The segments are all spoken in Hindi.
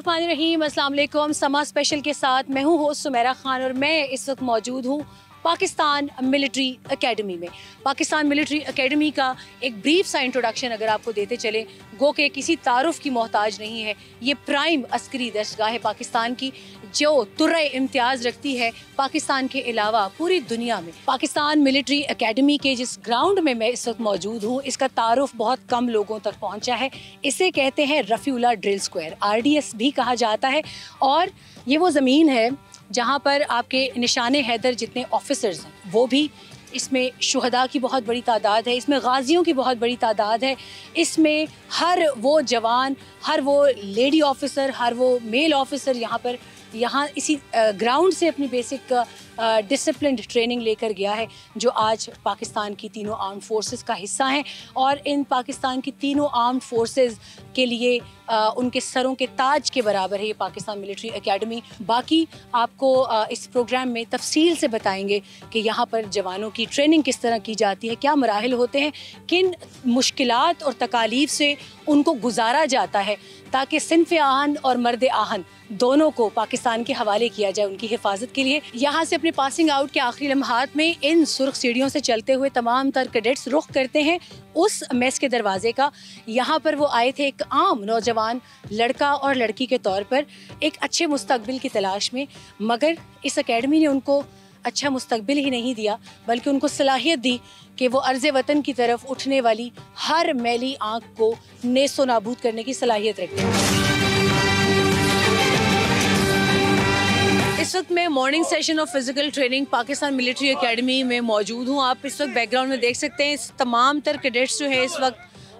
बिस्मिल्लाहिर्रहमानिर्रहीम, अस्सलाम वालेकुम। समा स्पेशल के साथ मैं हूँ होस्ट सुमेरा खान और मैं इस वक्त मौजूद हूँ पाकिस्तान मिलिट्री एकेडमी में। पाकिस्तान मिलिट्री एकेडमी का एक ब्रीफ सा इंट्रोडक्शन अगर आपको देते चले, गो के किसी तारुफ की मोहताज नहीं है। ये प्राइम अस्करी दरसगाह है पाकिस्तान की, जो तुर्रे इम्तियाज़ रखती है पाकिस्तान के अलावा पूरी दुनिया में। पाकिस्तान मिलिट्री एकेडमी के जिस ग्राउंड में मैं इस वक्त मौजूद हूँ, इसका तारुफ बहुत कम लोगों तक पहुँचा है। इसे कहते हैं रफ़ीउल्लाह ड्रिल स्क्वायर, RDS भी कहा जाता है। और ये वो ज़मीन है जहाँ पर आपके निशाने हैदर जितने ऑफिसर्स हैं वो भी, इसमें शुहदा की बहुत बड़ी तादाद है, इसमें गाजियों की बहुत बड़ी तादाद है, इसमें हर वो जवान, हर वो लेडी ऑफिसर, हर वो मेल ऑफिसर यहाँ इसी ग्राउंड से अपनी बेसिक डिसिप्लिन ट्रेनिंग लेकर गया है, जो आज पाकिस्तान की तीनों आर्म्ड फोर्सेस का हिस्सा हैं। और इन पाकिस्तान की तीनों आर्म्ड फोर्सेस के लिए उनके सरों के ताज के बराबर है ये पाकिस्तान मिलिट्री एकेडमी। बाकी आपको इस प्रोग्राम में तफसील से बताएंगे कि यहाँ पर जवानों की ट्रेनिंग किस तरह की जाती है, क्या मराहिल होते हैं, किन मुश्किलात और तकालीफ से उनको गुजारा जाता है, ताकि सिन्फ़ आहन और मर्द आहन दोनों को पाकिस्तान के हवाले किया जाए उनकी हिफाजत के लिए। यहाँ से अपने पासिंग आउट के आखिरी लम्हात में इन सुर्ख सीढ़ियों से चलते हुए तमाम तर कैडेट्स रुख करते हैं उस मेस के दरवाजे का। यहाँ पर वो आए थे एक आम नौजवान लड़का और लड़की के तौर पर, एक अच्छे मुस्तकबिल की तलाश में, मगर इस एकेडमी ने उनको अच्छा मुस्तकबिल ही नहीं दिया, बल्कि उनको सलाहियत दी कि वो अर्ज़ वतन की तरफ उठने वाली हर मैली आँख को नेस्तो नाबूद करने की सलाहियत रखते हैं। इस वक्त मैं morning session of physical training Pakistan military academy में मौजूद हूँ। आप इस वक्त बैकग्राउंड में देख सकते हैं तमाम तर कैडेट्स जो है इस वक्त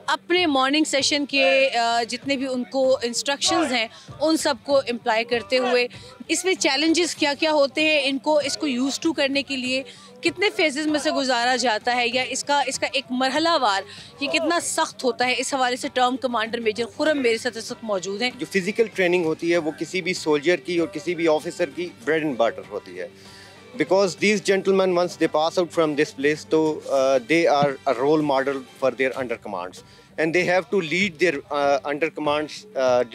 अपने मॉर्निंग सेशन के जितने भी उनको इंस्ट्रक्शंस हैं उन सब को इम्प्लाई करते हुए, इसमें चैलेंजेस क्या क्या होते हैं, इनको इसको यूज़ टू करने के लिए कितने फेजेस में से गुजारा जाता है, या इसका एक मरहलावार ये कितना सख्त होता है, इस हवाले से टर्म कमांडर मेजर खुरम मेरे साथ इस वक्त मौजूद हैं। जो फिजिकल ट्रेनिंग होती है वो किसी भी सोल्जर की और किसी भी ऑफिसर की ब्रेड एंड बटर होती है, because these gentlemen once they pass out from this place, so they are a role model for their under commands, and they have to lead their under commands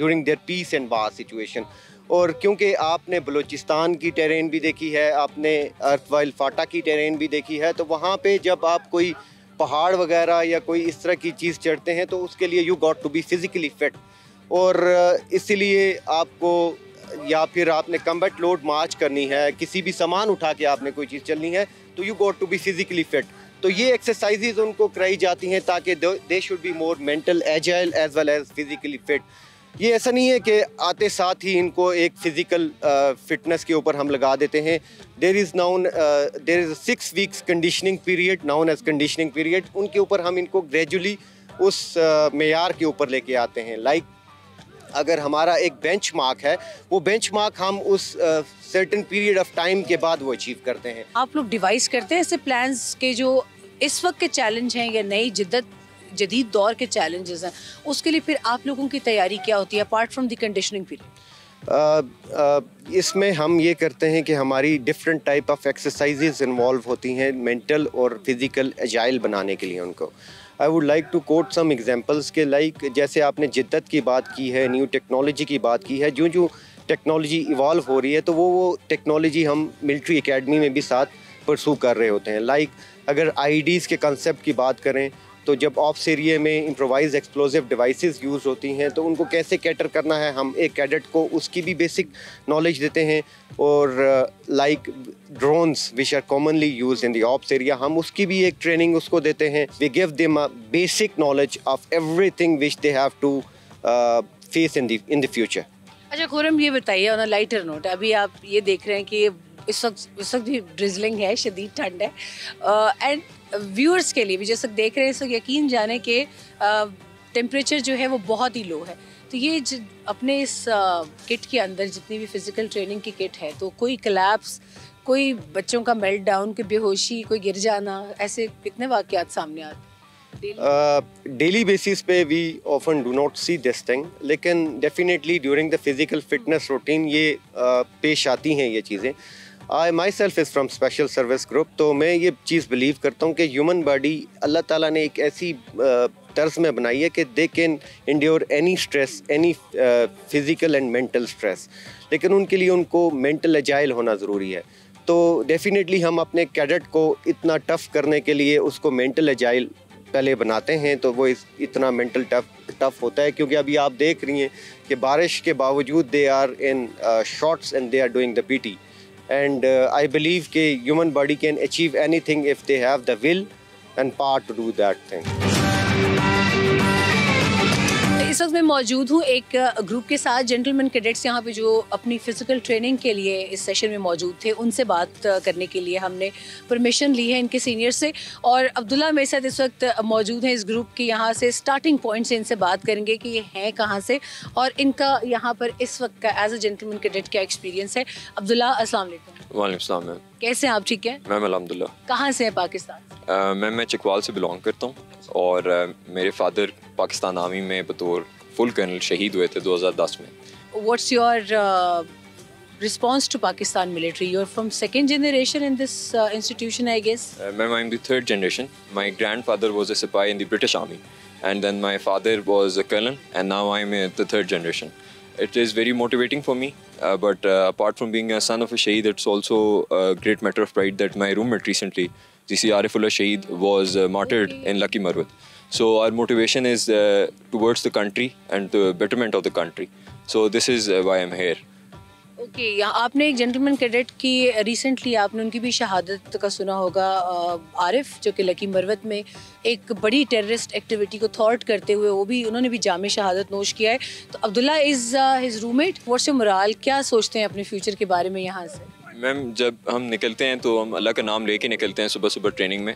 during their peace and war situation. और क्योंकि आपने बलूचिस्तान की टेरेन भी देखी है, आपने अर्थवाइल फाटा की टेरेन भी देखी है, तो वहाँ पे जब आप कोई पहाड़ वगैरह या कोई इस तरह की चीज़ चढ़ते हैं तो उसके लिए you got to be physically fit. और इसीलिए आपको, या फिर आपने कम्बैट लोड मार्च करनी है, किसी भी सामान उठा के आपने कोई चीज़ चलनी है, तो you got to be physically fit. तो ये एक्सरसाइजेज उनको कराई जाती हैं ताकि they should be more mental agile as well as physically fit. ये ऐसा नहीं है कि आते साथ ही इनको एक फ़िज़िकल फिटनेस के ऊपर हम लगा देते हैं। There is 6 weeks conditioning period known as conditioning period. उनके ऊपर हम इनको ग्रेजुअली उस मेयार के ऊपर लेके आते हैं। लाइक अगर हमारा एक बेंच मार्क है, वो बेंच मार्क हम उस सर्टेन पीरियड ऑफ टाइम के बाद वो अचीव करते हैं। आप लोग डिवाइस करते हैं ऐसे प्लान्स के जो इस वक्त के चैलेंज हैं या नई जदीद दौर के चैलेंजेस हैं, उसके लिए फिर आप लोगों की तैयारी क्या होती है apart from the conditioning period? इसमें हम ये करते हैं कि हमारी different type of exercises involve होती हैं मेंटल और फिज़िकल एजाइल बनाने के लिए उनको। I would like to quote some examples के, लाइक जैसे आपने जिद्दत की बात की है, न्यू टेक्नोलॉजी की बात की है, जो टेक्नोलॉजी इवॉल्व हो रही है तो वो टेक्नोलॉजी हम मिलिट्री एकेडमी में भी साथ परसू कर रहे होते हैं। लाइक अगर IEDs के कंसेप्ट की बात करें तो जब ऑप्स एरिया में इम्प्रोवाइज एक्सप्लोजिव डिवाइसेस यूज़ होती हैं तो उनको कैसे कैटर करना है, हम एक कैडेट को उसकी भी बेसिक नॉलेज देते हैं। और like drones which are commonly use in the ops area, हम उसकी भी एक ट्रेनिंग उसको देते हैं। We give them a basic knowledge of everything which they have to face in the future. अच्छा खुरम, ये बताइए ऑन अ लाइटर नोट, अभी आप ये देख रहे हैं कि इस वक्त भी ड्रिजलिंग है, शदीद ठंड है, एंड व्यूअर्स के लिए भी जैसे देख रहे हैं इस वक्त यकीन जाने के टेम्परेचर जो है वो बहुत ही लो है। तो ये अपने इस किट के अंदर जितनी भी फिज़िकल ट्रेनिंग की किट है, तो कोई कोलैप्स, कोई बच्चों का मेल्ट डाउन, कोई बेहोशी, कोई गिर जाना, ऐसे कितने वाक़यात सामने आते हैं? डेली बेसिस पे we often do not see this thing, लेकिन definitely during the physical fitness routine ये पेश आती हैं ये चीज़ें। I myself is from special service group, तो मैं ये चीज़ बिलीव करता हूँ कि ह्यूमन बॉडी अल्लाह ताला ने एक ऐसी तर्ज में बनाई है कि they can endure any stress, any physical and mental stress, लेकिन उनके लिए उनको मेंटल एजाइल होना ज़रूरी है। तो डेफिनेटली हम अपने कैडेट को इतना टफ़ करने के लिए उसको मेंटल एजाइल पहले बनाते हैं, तो वो इतना मेंटल टफ होता है, क्योंकि अभी आप देख रही हैं कि बारिश के बावजूद they are in shorts and they are doing the PT. And I believe कि human body can achieve anything if they have the will and power to do that thing. इस वक्त मैं मौजूद हूँ एक ग्रुप के साथ, जेंटलमैन कैडेट्स यहाँ पे जो अपनी फ़िज़िकल ट्रेनिंग के लिए इस सेशन में मौजूद थे। उनसे बात करने के लिए हमने परमिशन ली है इनके सीनियर से, और अब्दुल्ला मेरे साथ इस वक्त मौजूद हैं इस ग्रुप के। यहाँ से स्टार्टिंग पॉइंट से इनसे बात करेंगे कि ये हैं कहाँ से और इनका यहाँ पर इस वक्त का एज अ जेंटलमैन कैडेट क्या एक्सपीरियंस है। अब्दुल्ला, अस्सलाम वालेकुम। वालेकुम सलाम मैम। कैसे हैं आप? ठीक है मैम अल्हम्दुलिल्लाह। कहाँ से हैं? पाकिस्तान। मैम मैं चिकवाल से बिलोंग करता हूँ और मेरे फादर पाकिस्तान आर्मी में बतौर फुल कर्नल शहीद हुए थे 2010 में। What's your response to Pakistan military? You're from second generation in this institution, I guess. Ma'am, I'm the third generation. My grandfather was a Sipahi in the British Army, and then my father was a colonel, and now I'm the third generation. It is very motivating for me, but apart from being a son of a Shaheed, it's also a great matter of pride that my roommate recently, GC Arifullah Shaheed, was martyred in Lucky Marwat. So our motivation is towards the country and the betterment of the country. So this is why I'm here. Okay, यहाँ आपने एक जेंटलमैन कैडेट की रिसेंटली आपने उनकी भी शहादत का सुना होगा, आरिफ, जो कि लकी मरवत में एक बड़ी टेररिस्ट एक्टिविटी को थॉर्ट करते हुए उन्होंने भी जामे शहादत नोश किया है। तो Abdullah is his roommate. What's your moral? क्या सोचते हैं अपने फ्यूचर के बारे में यहाँ से? मैम, जब हम निकलते हैं तो हम अल्लाह का नाम लेके निकलते हैं सुबह सुबह ट्रेनिंग में,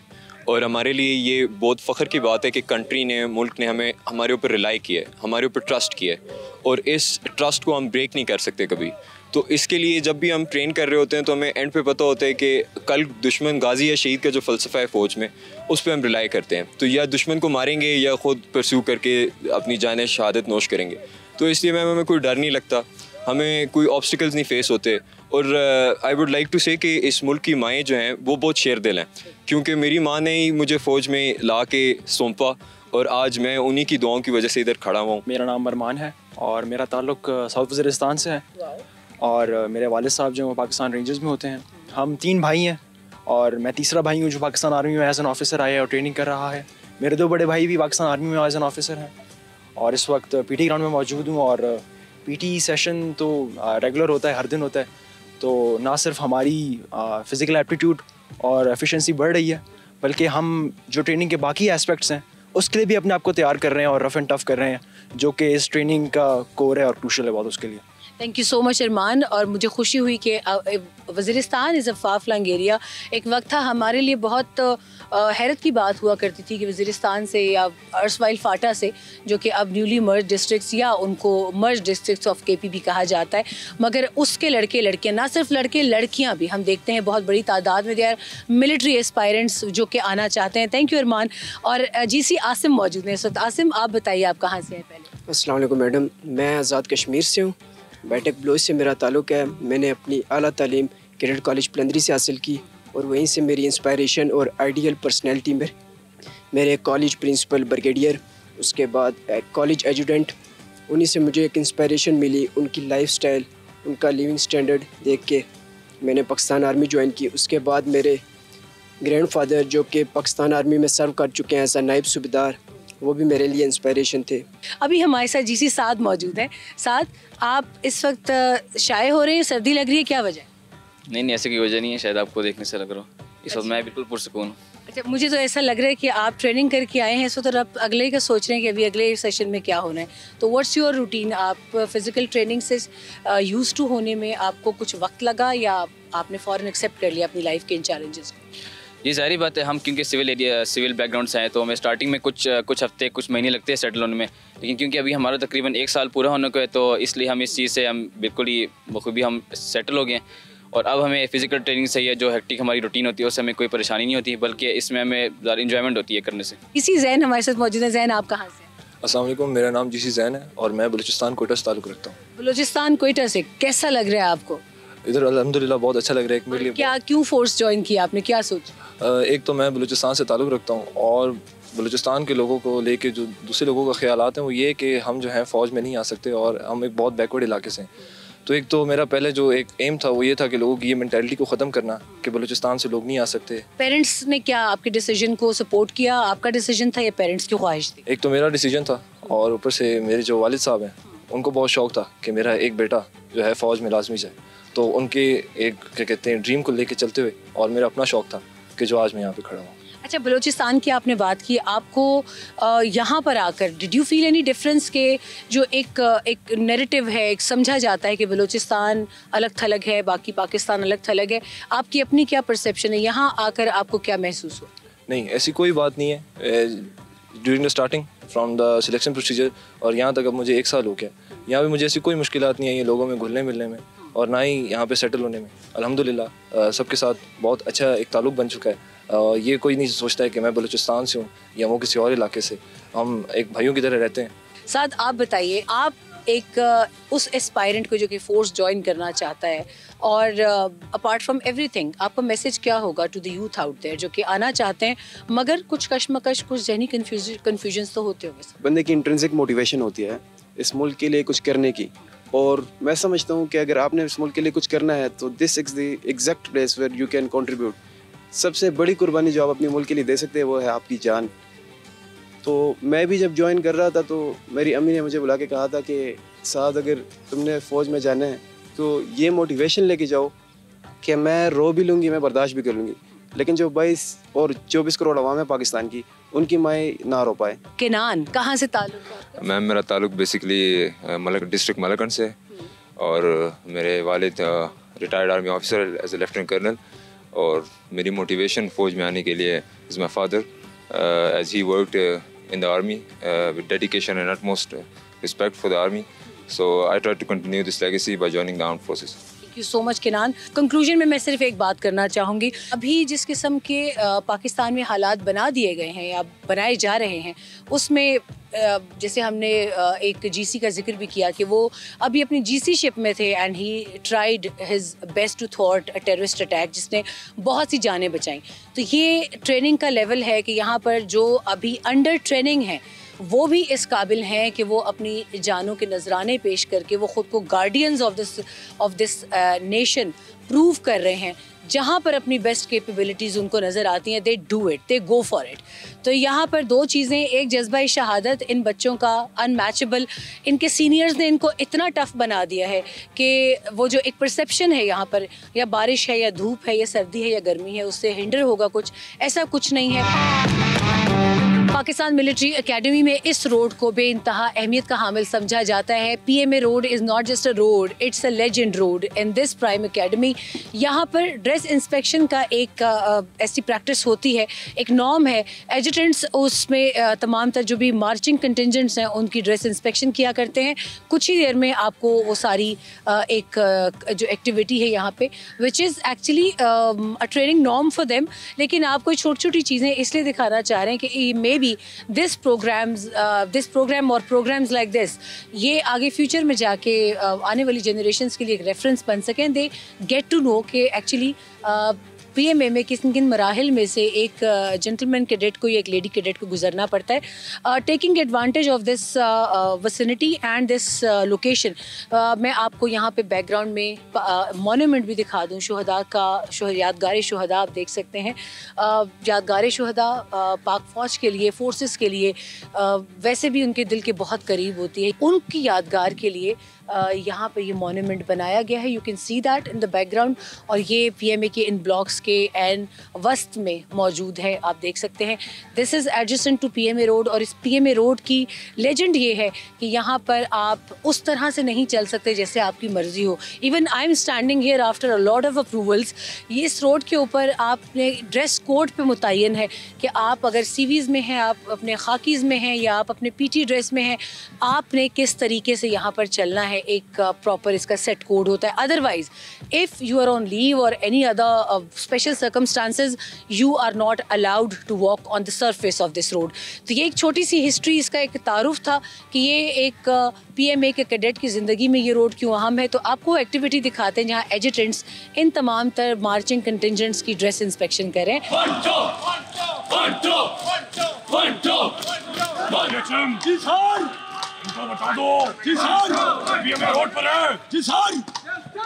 और हमारे लिए ये बहुत फ़ख्र की बात है कि कंट्री ने, मुल्क ने हमारे ऊपर रिलाई किया है, हमारे ऊपर ट्रस्ट किया है, और इस ट्रस्ट को हम ब्रेक नहीं कर सकते कभी। तो इसके लिए जब भी हम ट्रेन कर रहे होते हैं तो हमें एंड पे पता होता है कि कल दुश्मन गाजी या शहीद का जो फ़लसफ़ा है फ़ौज में, उस पर हम रिलाई करते हैं। तो या दुश्मन को मारेंगे या ख़ुद परस्यू करके अपनी जान शहादत नोश करेंगे। तो इसलिए मैम हमें कोई डर नहीं लगता, हमें कोई ऑब्स्टिकल्स नहीं फेस होते। और आई वुड लाइक टू से कि इस मुल्क की माएँ जो हैं वो बहुत शेर दिल हैं, क्योंकि मेरी माँ ने ही मुझे फ़ौज में ला के सौंपा, और आज मैं उन्हीं की दुआओं की वजह से इधर खड़ा हुआ हूँ। मेरा नाम अरमान है और मेरा ताल्लुक़ साउथ वज़ीरिस्तान से है, और मेरे वालिद साहब जो पाकिस्तान रेंजर्स में होते हैं। हम 3 भाई हैं और मैं तीसरा भाई हूँ जो पाकिस्तान आर्मी में एज एन ऑफिसर आया है और ट्रेनिंग कर रहा है। मेरे 2 बड़े भाई भी पाकिस्तान आर्मी में एज एन ऑफिसर हैं, और इस वक्त पीटी ग्राउंड में मौजूद हूँ। और पीटी सेशन तो रेगुलर होता है, हर दिन होता है। तो ना सिर्फ हमारी फ़िज़िकल एप्टीट्यूड और एफिशिएंसी बढ़ रही है, बल्कि हम जो ट्रेनिंग के बाकी एस्पेक्ट्स हैं उसके लिए भी अपने आप को तैयार कर रहे हैं और रफ़ एंड टफ़ कर रहे हैं, जो कि इस ट्रेनिंग का कोर है और क्रूशल है बहुत उसके लिए। Thank you so much Arman. और मुझे खुशी हुई कि Waziristan is a far flung area. एक वक्त था हमारे लिए बहुत हैरत की बात हुआ करती थी कि वज़ीरिस्तान से या अर्सवाइल फाटा से, जो कि अब न्यूली मर्ज डिस्ट्रिक्ट्स या उनको मर्ज डिस्ट्रिक्ट्स ऑफ केपी भी कहा जाता है, मगर उसके लड़के लड़कियाँ, ना सिर्फ लड़के लड़कियाँ भी, हम देखते हैं बहुत बड़ी तादाद में दे आर मिलिट्री एस्पायरेंट्स जो कि आना चाहते हैं। थैंक यू अरमान। और GC आसिम मौजूद हैं इस वक्त। आसिम, आप बताइए आप कहाँ से हैं पहले? अस्सलाम वालेकुम मैडम, मैं आज़ाद कश्मीर से हूँ, बैठक ब्लोच से मेरा ताल्लुक़ है। मैंने अपनी आला तालीम कैडेट कॉलेज पलंदरी से हासिल की, और वहीं से मेरी इंस्पायरेशन और आइडियल पर्सनैलिटी में मेरे कॉलेज प्रिंसिपल ब्रिगेडियर, उसके बाद कॉलेज एजुडेंट, उन्हीं से मुझे एक इंस्पायरेशन मिली। उनकी लाइफस्टाइल, उनका लिविंग स्टैंडर्ड देख के मैंने पाकिस्तान आर्मी ज्वाइन की। उसके बाद मेरे ग्रैंडफादर जो कि पाकिस्तान आर्मी में सर्व कर चुके हैं एज नायब सूबेदार, वो भी मेरे लिए इंस्पायरेशन थे। अभी हमारे साथ GC साद मौजूद है। साद, आप इस वक्त शाये हो रहे हैं, सर्दी लग रही है, क्या वजह? नहीं, ऐसी कोई वजह नहीं है, शायद आपको देखने से लग रहा हो। इस वक्त मैं बिल्कुल पुरसुकून हूँ। अच्छा, मुझे तो ऐसा लग रहा है कि आप ट्रेनिंग करके आए हैं इस वक्त, और आप अगले का सोच रहे हैं कि अभी अगले सेशन में क्या होना है। तो व्हाट्स योर रूटीन? आप फिज़िकल ट्रेनिंग से यूज़ टू होने में आपको कुछ वक्त लगा, या आपने फ़ौरन एक्सेप्ट कर लिया अपनी लाइफ के इन चैलेंजेस को? ये ज़ाहिर बात है, हम क्योंकि सिविल बैकग्राउंड से आए, तो हमें स्टार्टिंग में कुछ हफ्ते, कुछ महीने लगते हैं सेटल होने में। लेकिन क्योंकि अभी हमारा तकरीबन 1 साल पूरा होने को है, तो इसलिए हम इस चीज़ से हम बिल्कुल ही बखूबी हम सेटल हो गए हैं। और अब हमें फ़िज़िकल ट्रेनिंग से या जो हेक्टिक हमारी रूटीन होती है उससे हमें कोई परेशानी नहीं होती, बल्कि इसमें हमें ज़्यादा इंजॉयमेंट होती है करने से। इसी जैन हमारे साथ मौजूद है। जैन, आप कहाँ से? अस्सलाम वालेकुम, मेरा नाम GC जैन है और मैं बलूचिस्तान कोयटा से ताल्लुक़ रखता हूँ। बलूचिस्तान कोयटा से कैसा लग रहा है आपको? इधर अल्हम्दुलिल्लाह बहुत अच्छा लग रहा है। क्या, क्यों फोर्स ज्वाइन किया आपने, क्या सोच? एक तो मैं बलूचिस्तान से ताल्लुक़ रखता हूँ, और बलूचिस्तान के लोगों को लेके जो दूसरे लोगों का ख्यालात हैं वो ये कि हम जो हैं फ़ौज में नहीं आ सकते और हम एक बहुत बैकवर्ड इलाके से हैं। तो एक तो मेरा पहले जो एक एम था वो ये था कि लोगों की ये मेंटालिटी को ख़त्म करना कि बलूचिस्तान से लोग नहीं आ सकते। पेरेंट्स ने क्या आपके डिसीजन को सपोर्ट किया? आपका डिसीजन था या पेरेंट्स की ख्वाहिश थी? एक तो मेरा डिसीजन था और ऊपर से मेरे जो वालिद साहब हैं उनको बहुत शौक़ था कि मेरा एक बेटा जो है फ़ौज में लाजमी जाए। तो उनके एक क्या कहते हैं ड्रीम को लेके चलते हुए और मेरा अपना शौक़ था कि जो आज मैं यहाँ पे खड़ा हूँ। अच्छा, बलूचिस्तान की आपने बात की, आपको यहाँ पर आकर did you feel any difference के जो एक नैरेटिव है, एक समझा जाता है कि बलूचिस्तान अलग थलग है, बाकी पाकिस्तान अलग थलग है, आपकी अपनी क्या परसेप्शन है? यहाँ आकर आपको क्या महसूस हुआ? नहीं, ऐसी कोई बात नहीं है। During the starting from the selection procedure और यहाँ तक अब मुझे 1 साल हो गया, यहाँ पे मुझे ऐसी कोई मुश्किलात नहीं आई है लोगों में घुलने मिलने में और ना ही यहाँ पे सेटल होने में। अल्हम्दुलिल्लाह सबके साथ बहुत अच्छा एक ताल्लुक़ बन चुका है। ये कोई नहीं सोचता है कि मैं बलूचिस्तान से हूँ या वो किसी और इलाके से, हम एक भाइयों की तरह रहते हैं। साथ आप बताइए, आप एक उस एस्पायरेंट को जो कि फोर्स ज्वाइन करना चाहता है और अपार्ट फ्रॉम एवरीथिंग आपका मैसेज क्या होगा to the youth out there जो कि आना चाहते हैं मगर कुछ कश्मकश, कुछ जहनी कन्फ्यूजन्स तो होते होंगे? बंदे की इंट्रिंसिक मोटिवेशन होती है इस मुल्क के लिए कुछ करने की, और मैं समझता हूँ कि अगर आपने इस मुल्क के लिए कुछ करना है तो this is the exact place where you can contribute. सबसे बड़ी कुर्बानी जो आप अपने मुल्क के लिए दे सकते हैं वो है आपकी जान। तो मैं भी जब ज्वाइन कर रहा था तो मेरी अम्मी ने मुझे बुला के कहा था कि साद अगर तुमने फ़ौज में जाना है तो ये मोटिवेशन लेके जाओ कि मैं रो भी लूँगी, मैं बर्दाश्त भी कर लूँगी, लेकिन जो 22 और 24 करोड़ अवाम है पाकिस्तान की, उनकी माएँ ना रो पाए। किनान कहाँ से ताल्लुक़ है? मैम मेरा ताल्लुक़ बेसिकली डिस्ट्रिक्ट मलकन से और मेरे वालिद retired army officer as a lieutenant colonel, और मेरी मोटिवेशन फ़ौज में आने के लिए is my father as he worked in the army with dedication and utmost respect for the army. So I try to continue this legacy by joining the armed forces. Thank you so much Kinan. Conclusion में मैं सिर्फ एक बात करना चाहूँगी, अभी जिस किस्म के पाकिस्तान में हालात बना दिए गए हैं या बनाए जा रहे हैं उसमें जैसे हमने एक जीसी का जिक्र भी किया कि वो अभी अपनी जीसी शिप में थे and he tried his best to थॉट अ टेररिस्ट अटैक जिसने बहुत सी जानें बचाई। तो ये ट्रेनिंग का लेवल है कि यहाँ पर जो अभी अंडर ट्रेनिंग है वो भी इस काबिल हैं कि वो अपनी जानों के नजराने पेश करके वो ख़ुद को guardians of this nation prove कर रहे हैं। जहाँ पर अपनी बेस्ट कैपेबिलिटीज़ उनको नज़र आती हैं they do it, they go for it. तो यहाँ पर 2 चीज़ें, एक जज्बा शहादत इन बच्चों का अनमैचेबल, इनके सीनियर्स ने इनको इतना टफ़ बना दिया है कि वो जो एक परसेप्शन है यहाँ पर या बारिश है या धूप है या सर्दी है या गर्मी है उससे हिंडर होगा कुछ, ऐसा कुछ नहीं है। पाकिस्तान मिलिट्री एकेडमी में इस रोड को बेइंतहा अहमियत का हामिल समझा जाता है। PMA road is not just a road, it's a legend road in this prime academy. यहाँ पर ड्रेस इंस्पेक्शन का एक ऐसी प्रैक्टिस होती है, एक नॉर्म है। एजुटेंट्स उसमें तमाम तर जो भी मार्चिंग कंटिजेंट्स हैं उनकी ड्रेस इंस्पेक्शन किया करते हैं। कुछ ही देर में आपको वो सारी एक जो एक्टिविटी है यहाँ पे which is actually a training norm for them, लेकिन आप कोई छोटी छोटी चीज़ें इसलिए दिखाना चाह रहे हैं कि मे दिस प्रोग्राम और प्रोग्राम्स लाइक दिस ये आगे फ्यूचर में जाके आने वाली जनरेशन्स के लिए एक रेफरेंस बन सकें। दे गेट टू नो कि एक्चुअली PMA में किन किन मराहिल में से एक जेंटलमैन कैडेट को या एक लेडी कैडेट को गुजरना पड़ता है। Taking advantage of this vicinity and this location, मैं आपको यहाँ पे बैकग्राउंड में मॉन्यूमेंट भी दिखा दूँ शुहदा का, यादगार शुहदा आप देख सकते हैं। यादगार शुहदा पाक फ़ौज के लिए, फोर्सेस के लिए वैसे भी उनके दिल के बहुत करीब होती है। उनकी यादगार के लिए यहाँ पर ये मॉन्यूमेंट बनाया गया है, you can see that in the background, और ये PMA के इन ब्लॉक्स के एंड वस्त में मौजूद है, आप देख सकते हैं। This is adjacent to PMA road, और इस PMA रोड की लेजेंड ये है कि यहाँ पर आप उस तरह से नहीं चल सकते जैसे आपकी मर्ज़ी हो। Even I am standing here after a lot of approvals. ये इस रोड के ऊपर आपने ड्रेस कोड पे मुतय्यन है कि आप अगर CVs में हैं, आप अपने खाकीज़ में हैं या आप अपने PT ड्रेस में हैं, आपने किस तरीके से यहाँ पर चलना है, एक प्रॉपर इसका सेट कोड होता है। Otherwise if you are on leave और any other special circumstances you are not allowed to walk on the surface of this road. तो ये एक छोटी सी हिस्ट्री, इसका एक तारुफ था कि ये एक PMA के कैडेट की ज़िंदगी में ये रोड क्यों अहम है। तो आपको एक्टिविटी दिखाते हैं जहाँ एजुटेंट्स इन तमाम तर मार्चिंग कंटिजेंट्स की ड्रेस इंस्पेक्शन करें। 1 2 1 जी सर इनको बता दो जी सर अभी हमें रोड पर है जी सर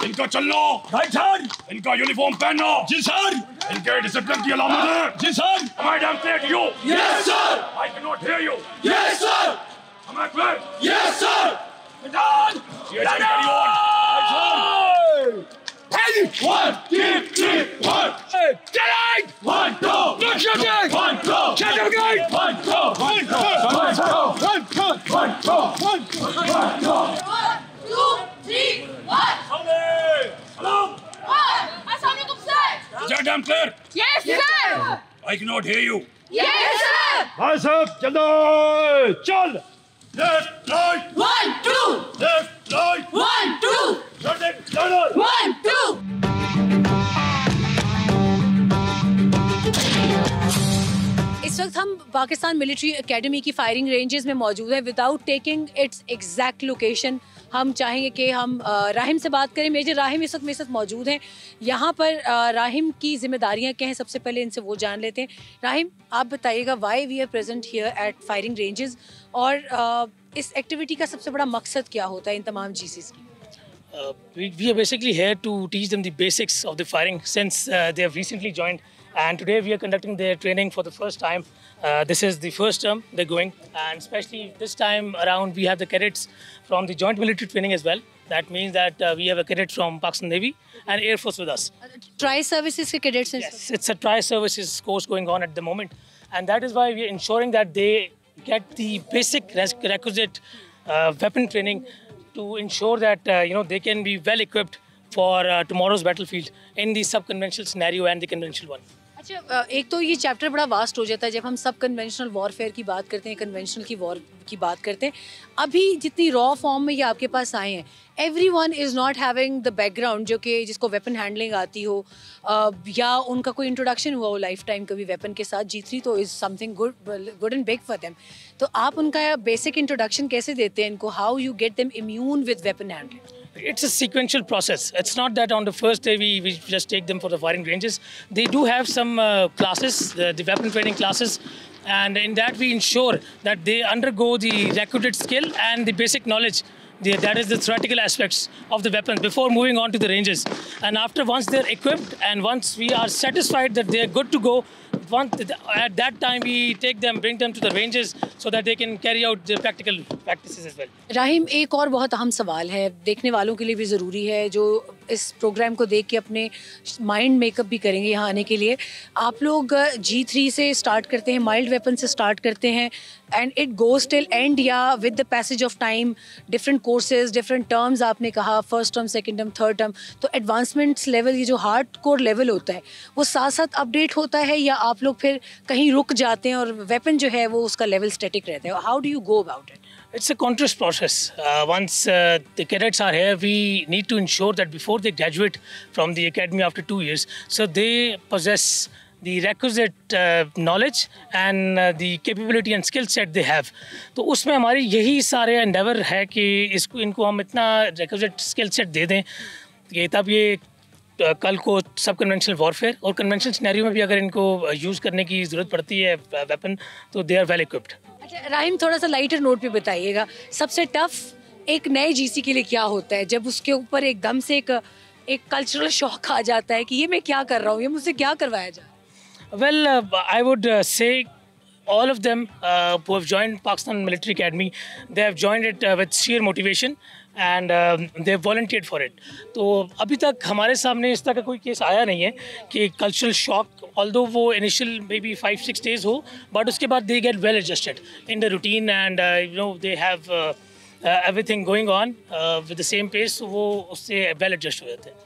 इनका चलना राइट सर इनका यूनिफॉर्म पहनना जी सर इनके डिसिप्लिन की अलामत है जी sir am I damn clear to you yes sir I cannot hear you yes sir am I clear yes sir Madam carry on right sir hey 1 2 3 1 Challenge 1 2 not shooting 1 2 check him again 1 2 1 2 1 2 1 2 1 2 1 2 2 3 1 Salam Assalamualaikum sir is that damn clear yes sir I cannot hear you yes sir हाँ सब चलो चल left right 1 2 left right 1 2 turn 1 2 इस वक्त हम पाकिस्तान मिलिट्री एकेडमी की फायरिंग रेंजेस में मौजूद हैं। Without taking it's exact location हम चाहेंगे कि हम राहिम से बात करें। मेजर राहिम इस वक्त मेरे साथ मौजूद हैं। यहाँ पर राहिम की जिम्मेदारियाँ क्या हैं, सबसे पहले इनसे वो जान लेते हैं। राहिम, आप बताइएगा why we are present here at firing ranges और इस एक्टिविटी का सबसे बड़ा मकसद क्या होता है इन तमाम जीसीस की? We are basically here to teach them the basics of the firing since they have recently joined, and today we are conducting their training for the first time. This is the first term they're going, and especially this time around we have the cadets from the joint military training as well. That means that we have a cadet from Pakistan Navy and Air Force with us. Tri-services के cadets हैं? Yes, it's a tri-services course going on at the moment, and that is why we are ensuring that they get the basic requisite weapon training to ensure that they can be well equipped for tomorrow's battlefield in the sub-conventional scenario and the conventional one. अच्छा, एक तो ये चैप्टर बड़ा वास्ट हो जाता है जब हम सब कन्वेंशनल वॉरफेयर की बात करते हैं, कन्वेंशनल की वॉर की बात करते हैं। अभी जितनी रॉ फॉर्म में ये आपके पास आए हैं, everyone is not having the background जो कि जिसको वेपन हैंडलिंग आती हो या उनका कोई इंट्रोडक्शन हुआ हो लाइफ टाइम कभी वेपन के साथ। G3 तो is something good and big for them. तो आप उनका बेसिक इंट्रोडक्शन कैसे देते हैं इनको? How you get them immune with weapon handling? It's a sequential process. It's not that on the first day we just take them for the firing ranges. They do have some classes, the weapon training classes, and in that we ensure that they undergo the requisite skill and the basic knowledge. That is the theoretical aspects of the weapons before moving on to the ranges. And once they're equipped and once we are satisfied that they're good to go, at that time we bring them to the ranges so that they can carry out the practical practices as well. Rahim, एक और बहुत अहम सवाल है, देखने वालों के लिए भी ज़रूरी है जो इस प्रोग्राम को देख के अपने माइंड मेकअप भी करेंगे यहाँ आने के लिए। आप लोग G3 से स्टार्ट करते हैं, माइल्ड वेपन से स्टार्ट करते हैं and it goes till end, या with the passage of time different courses, different terms आपने कहा, first term, second term, third term, तो एडवांसमेंट्स लेवल, ये जो हार्ड कोर लेवल होता है वो साथ साथ अपडेट होता है या आप लोग फिर कहीं रुक जाते हैं और वेपन जो है वो उसका लेवल स्टैटिक रहता है? How do you go about it? It's a continuous process. Once the cadets are here, we need to ensure that before they graduate from the academy after 2 years, so they possess the requisite knowledge and the capability and skill set they have. तो उसमें हमारी यही सारे endeavor है कि इनको हम इतना requisite skill set दे दें कि तब ये कल को सब कन्वेंशनल वॉरफेयर और कन्वेंशनल सिनेरियो में भी अगर इनको यूज़ करने की ज़रूरत पड़ती है वेपन, तो दे आर वेल इक्विप्ड। अच्छा राहिम, थोड़ा सा लाइटर नोट पे बताइएगा, सबसे टफ एक नए जीसी के लिए क्या होता है जब उसके ऊपर एकदम से एक कल्चरल शॉक आ जाता है कि ये मैं क्या कर रहा हूँ, ये मुझसे क्या करवाया जाए? Well, I would say all of them who have joined Pakistan Military Academy, they have joined it with sheer motivation and they have volunteered for it. तो अभी तक हमारे सामने इस तरह का कोई केस आया नहीं है कि कल्चरल शॉक, although वो initial maybe 5-6 days हो, but उसके बाद they get well adjusted in the routine and they have everything going on with the same pace, so वो उससे well adjust हो जाते हैं।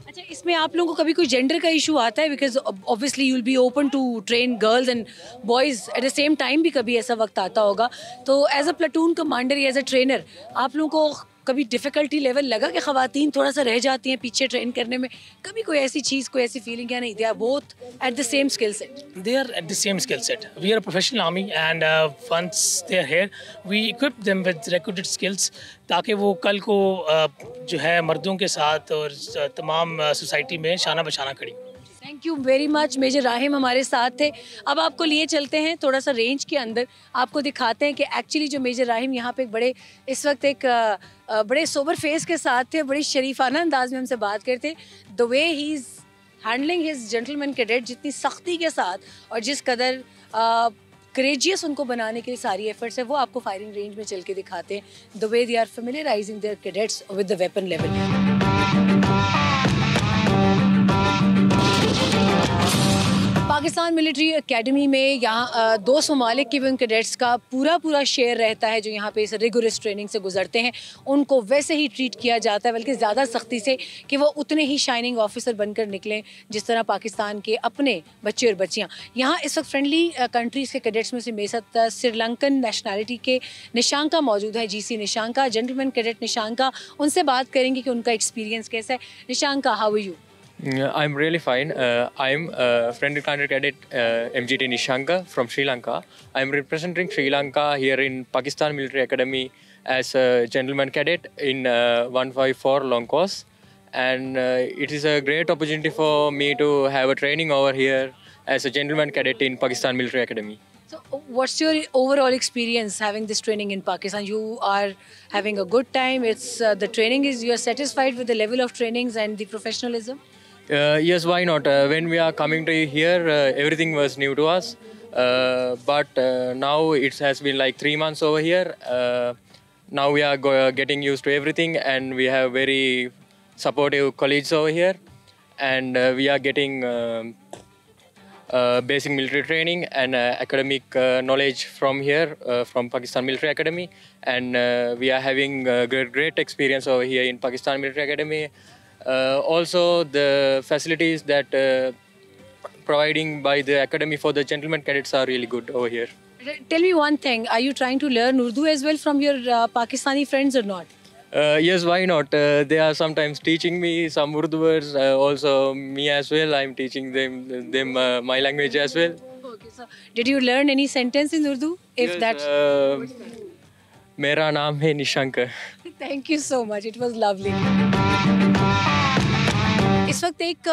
अच्छा, इसमें आप लोगों को कभी कोई जेंडर का इशू आता है? Because obviously you will be open to train girls and boys at the same time, भी कभी ऐसा वक्त आता होगा, तो एज अ प्लाटून कमांडर या एज अ ट्रेनर आप लोगों को कभी डिफ़िकल्टी लेवल लगा कि ख़वातीन थोड़ा सा रह जाती हैं पीछे ट्रेन करने में? कभी कोई ऐसी चीज़, कोई ऐसी फीलिंग या नहीं? They are both at the same skill set? They are at the same skill set. We are a professional army and once they are here we equip them with recruited skills, ताकि वो कल को जो है मर्दों के साथ और तमाम सोसाइटी में शाना बशाना खड़ी। Thank you very much. Major Rahim हमारे साथ थे। अब आपको लिए चलते हैं थोड़ा सा रेंज के अंदर, आपको दिखाते हैं कि एक्चुअली जो मेजर राहिम यहाँ पे इस वक्त एक बड़े सोबर फेस के साथ थे, बड़ी शरीफाना अंदाज में हमसे बात करते। The way he is handling his gentleman cadet, जितनी सख्ती के साथ और जिस कदर करेजियस उनको बनाने के लिए सारी एफर्ट्स है, वो आपको फायरिंग रेंज में चल के दिखाते हैं। The way they are familiarising their cadets with the weapon level. Pakistan military academy में यहाँ 2 ममालिक के भी उन कैडेट्स का पूरा शेयर रहता है जो यहाँ पे इस रिगोरस ट्रेनिंग से गुजरते हैं। उनको वैसे ही ट्रीट किया जाता है, बल्कि ज़्यादा सख्ती से, कि वो उतने ही शाइनिंग ऑफिसर बनकर निकलें जिस तरह पाकिस्तान के अपने बच्चे और बच्चियाँ। यहाँ इस वक्त फ्रेंडली कंट्रीज़ के कैडेट्स में से मेरे साथ श्रीलंकन नेशनैलिटी के निशांका मौजूद है, GC Nishanka, gentleman cadet Nishanka. उनसे बात करेंगे कि उनका एक्सपीरियंस कैसा है। Nishanka, how are you? I'm really fine. I'm friendly candidate cadet MGT Nishanka from Sri Lanka. I'm representing Sri Lanka here in Pakistan Military Academy as a gentleman cadet in 154 long course, and it is a great opportunity for me to have a training over here as a gentleman cadet in Pakistan Military Academy. So, what's your overall experience having this training in Pakistan? You are having a good time. It's the training is, you are satisfied with the level of trainings and the professionalism? Yes, why not? When we are coming to here, everything was new to us. But now it has been like 3 months over here. Now we are getting used to everything, and we have very supportive colleagues over here. And we are getting basic military training and academic knowledge from here, from Pakistan Military Academy. And we are having great experience over here in Pakistan Military Academy. Also, the facilities that providing by the academy for the gentleman cadets are really good over here. Tell me one thing, are you trying to learn Urdu as well from your Pakistani friends or not? Yes, why not? They are sometimes teaching me some Urdu words, also me as well. I'm teaching them my language as well. Okay, so did you learn any sentence in Urdu? If yes, मेरा नाम है Nishank. Thank you so much. It was lovely. इस वक्त एक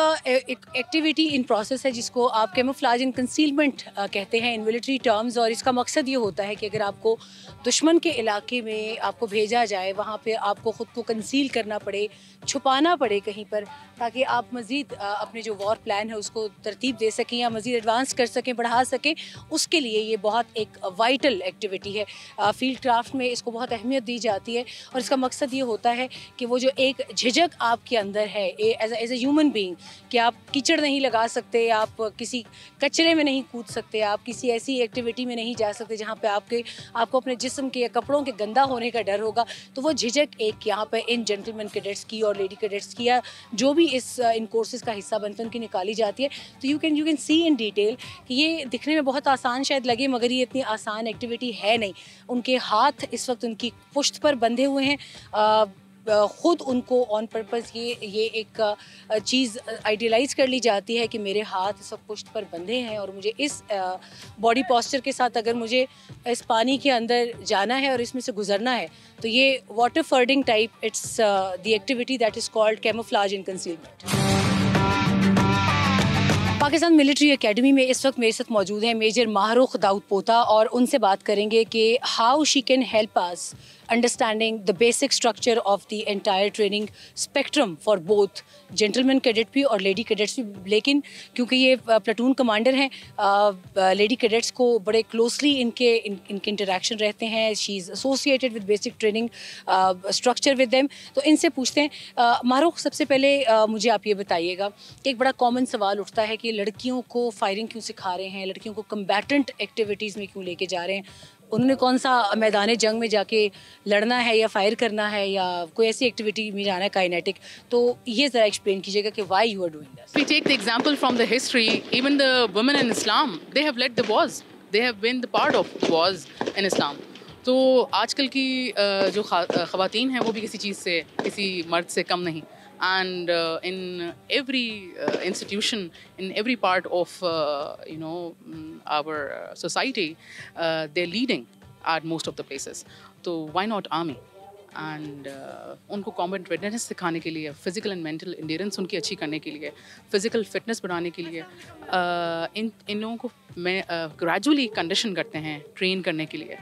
एक्टिविटी इन प्रोसेस है जिसको आप कैमोफ्लेज एंड कंसीलमेंट कहते हैं इन मिलिट्री टर्म्स, और इसका मकसद ये होता है कि अगर आपको दुश्मन के इलाके में आपको भेजा जाए, वहाँ पे आपको ख़ुद को कंसील करना पड़े, छुपाना पड़े कहीं पर, ताकि आप मज़ीद अपने जो वॉर प्लान है उसको तरतीब दे सकें या मज़ीद एडवांस कर सकें, बढ़ा सकें। उसके लिए ये बहुत एक वाइटल एक्टिविटी है। फील्ड क्राफ्ट में इसको बहुत अहमियत दी जाती है, और इसका मकसद ये होता है कि वो जो एक झिझक आपके अंदर है एज ए ह्यूमन बीइंग, कि आप कीचड़ नहीं लगा सकते, आप किसी कचरे में नहीं कूद सकते, आप किसी ऐसी एक्टिविटी में नहीं जा सकते जहाँ पे आपको अपने जिस्म के या कपड़ों के गंदा होने का डर होगा, तो वो झिझक एक यहाँ पर इन जेंटलमैन कैडेट्स की और लेडी कैडेट्स की, या जो भी इन कोर्सेज का हिस्सा बनते हैं उनकी निकाली जाती है। तो you can see in detail कि ये दिखने में बहुत आसान शायद लगे, मगर ये इतनी आसान एक्टिविटी है नहीं। उनके हाथ इस वक्त उनकी पुश्त पर बंधे हुए हैं, ख़ुद उनको ऑन पर्पज़ ये एक चीज़ आइडियलाइज़ कर ली जाती है कि मेरे हाथ इस वक्त पुश्त पर बंधे हैं, और मुझे इस बॉडी पॉस्चर के साथ अगर मुझे इस पानी के अंदर जाना है और इसमें से गुजरना है, तो ये water fording type, it's the activity that is called camouflage and concealment. Pakistan military academy में इस वक्त मेरे साथ मौजूद हैं मेजर माहरूख दाऊद पोता, और उनसे बात करेंगे कि how she can help us understanding the basic structure of the entire training spectrum for both gentleman cadet भी और lady cadets भी। लेकिन क्योंकि ये प्लाटून कमांडर हैं, लेडी कैडेट्स को बड़े क्लोजली इनके इंटरेक्शन रहते हैं, she is associated with basic training structure with them. तो इनसे पूछते हैं, मारूख, सबसे पहले मुझे आप ये बताइएगा कि एक बड़ा कॉमन सवाल उठता है कि लड़कियों को फायरिंग क्यों सिखा रहे हैं, लड़कियों को कम्बैटेंट एक्टिविटीज़ में क्यों लेके जा रहे हैं, उन्होंने कौन सा मैदान जंग में जाके लड़ना है या फायर करना है या कोई ऐसी एक्टिविटी में जाना है काइनेटिक, तो ये ज़रा एक्सप्लेन कीजिएगा कि why you are doing this. We take the example from the history, even the women in Islam, they have led the wars, they have been the part of wars in Islam. तो आजकल की जो ख़वातीन हैं वो भी किसी चीज़ से, किसी मर्द से कम नहीं, and in every institution, in every part of our society, they're leading at most of the places. So why not army? And उनको कॉम्बैट रेडनेस सिखाने के लिए, फ़िज़िकल एंड मेंटल एंड्योरेंस उनकी अच्छी करने के लिए, फ़िज़िकल फिटनेस बढ़ाने के लिए इन लोगों को मैं ग्रेजुअली कंडीशन करते हैं ट्रेन करने के लिए।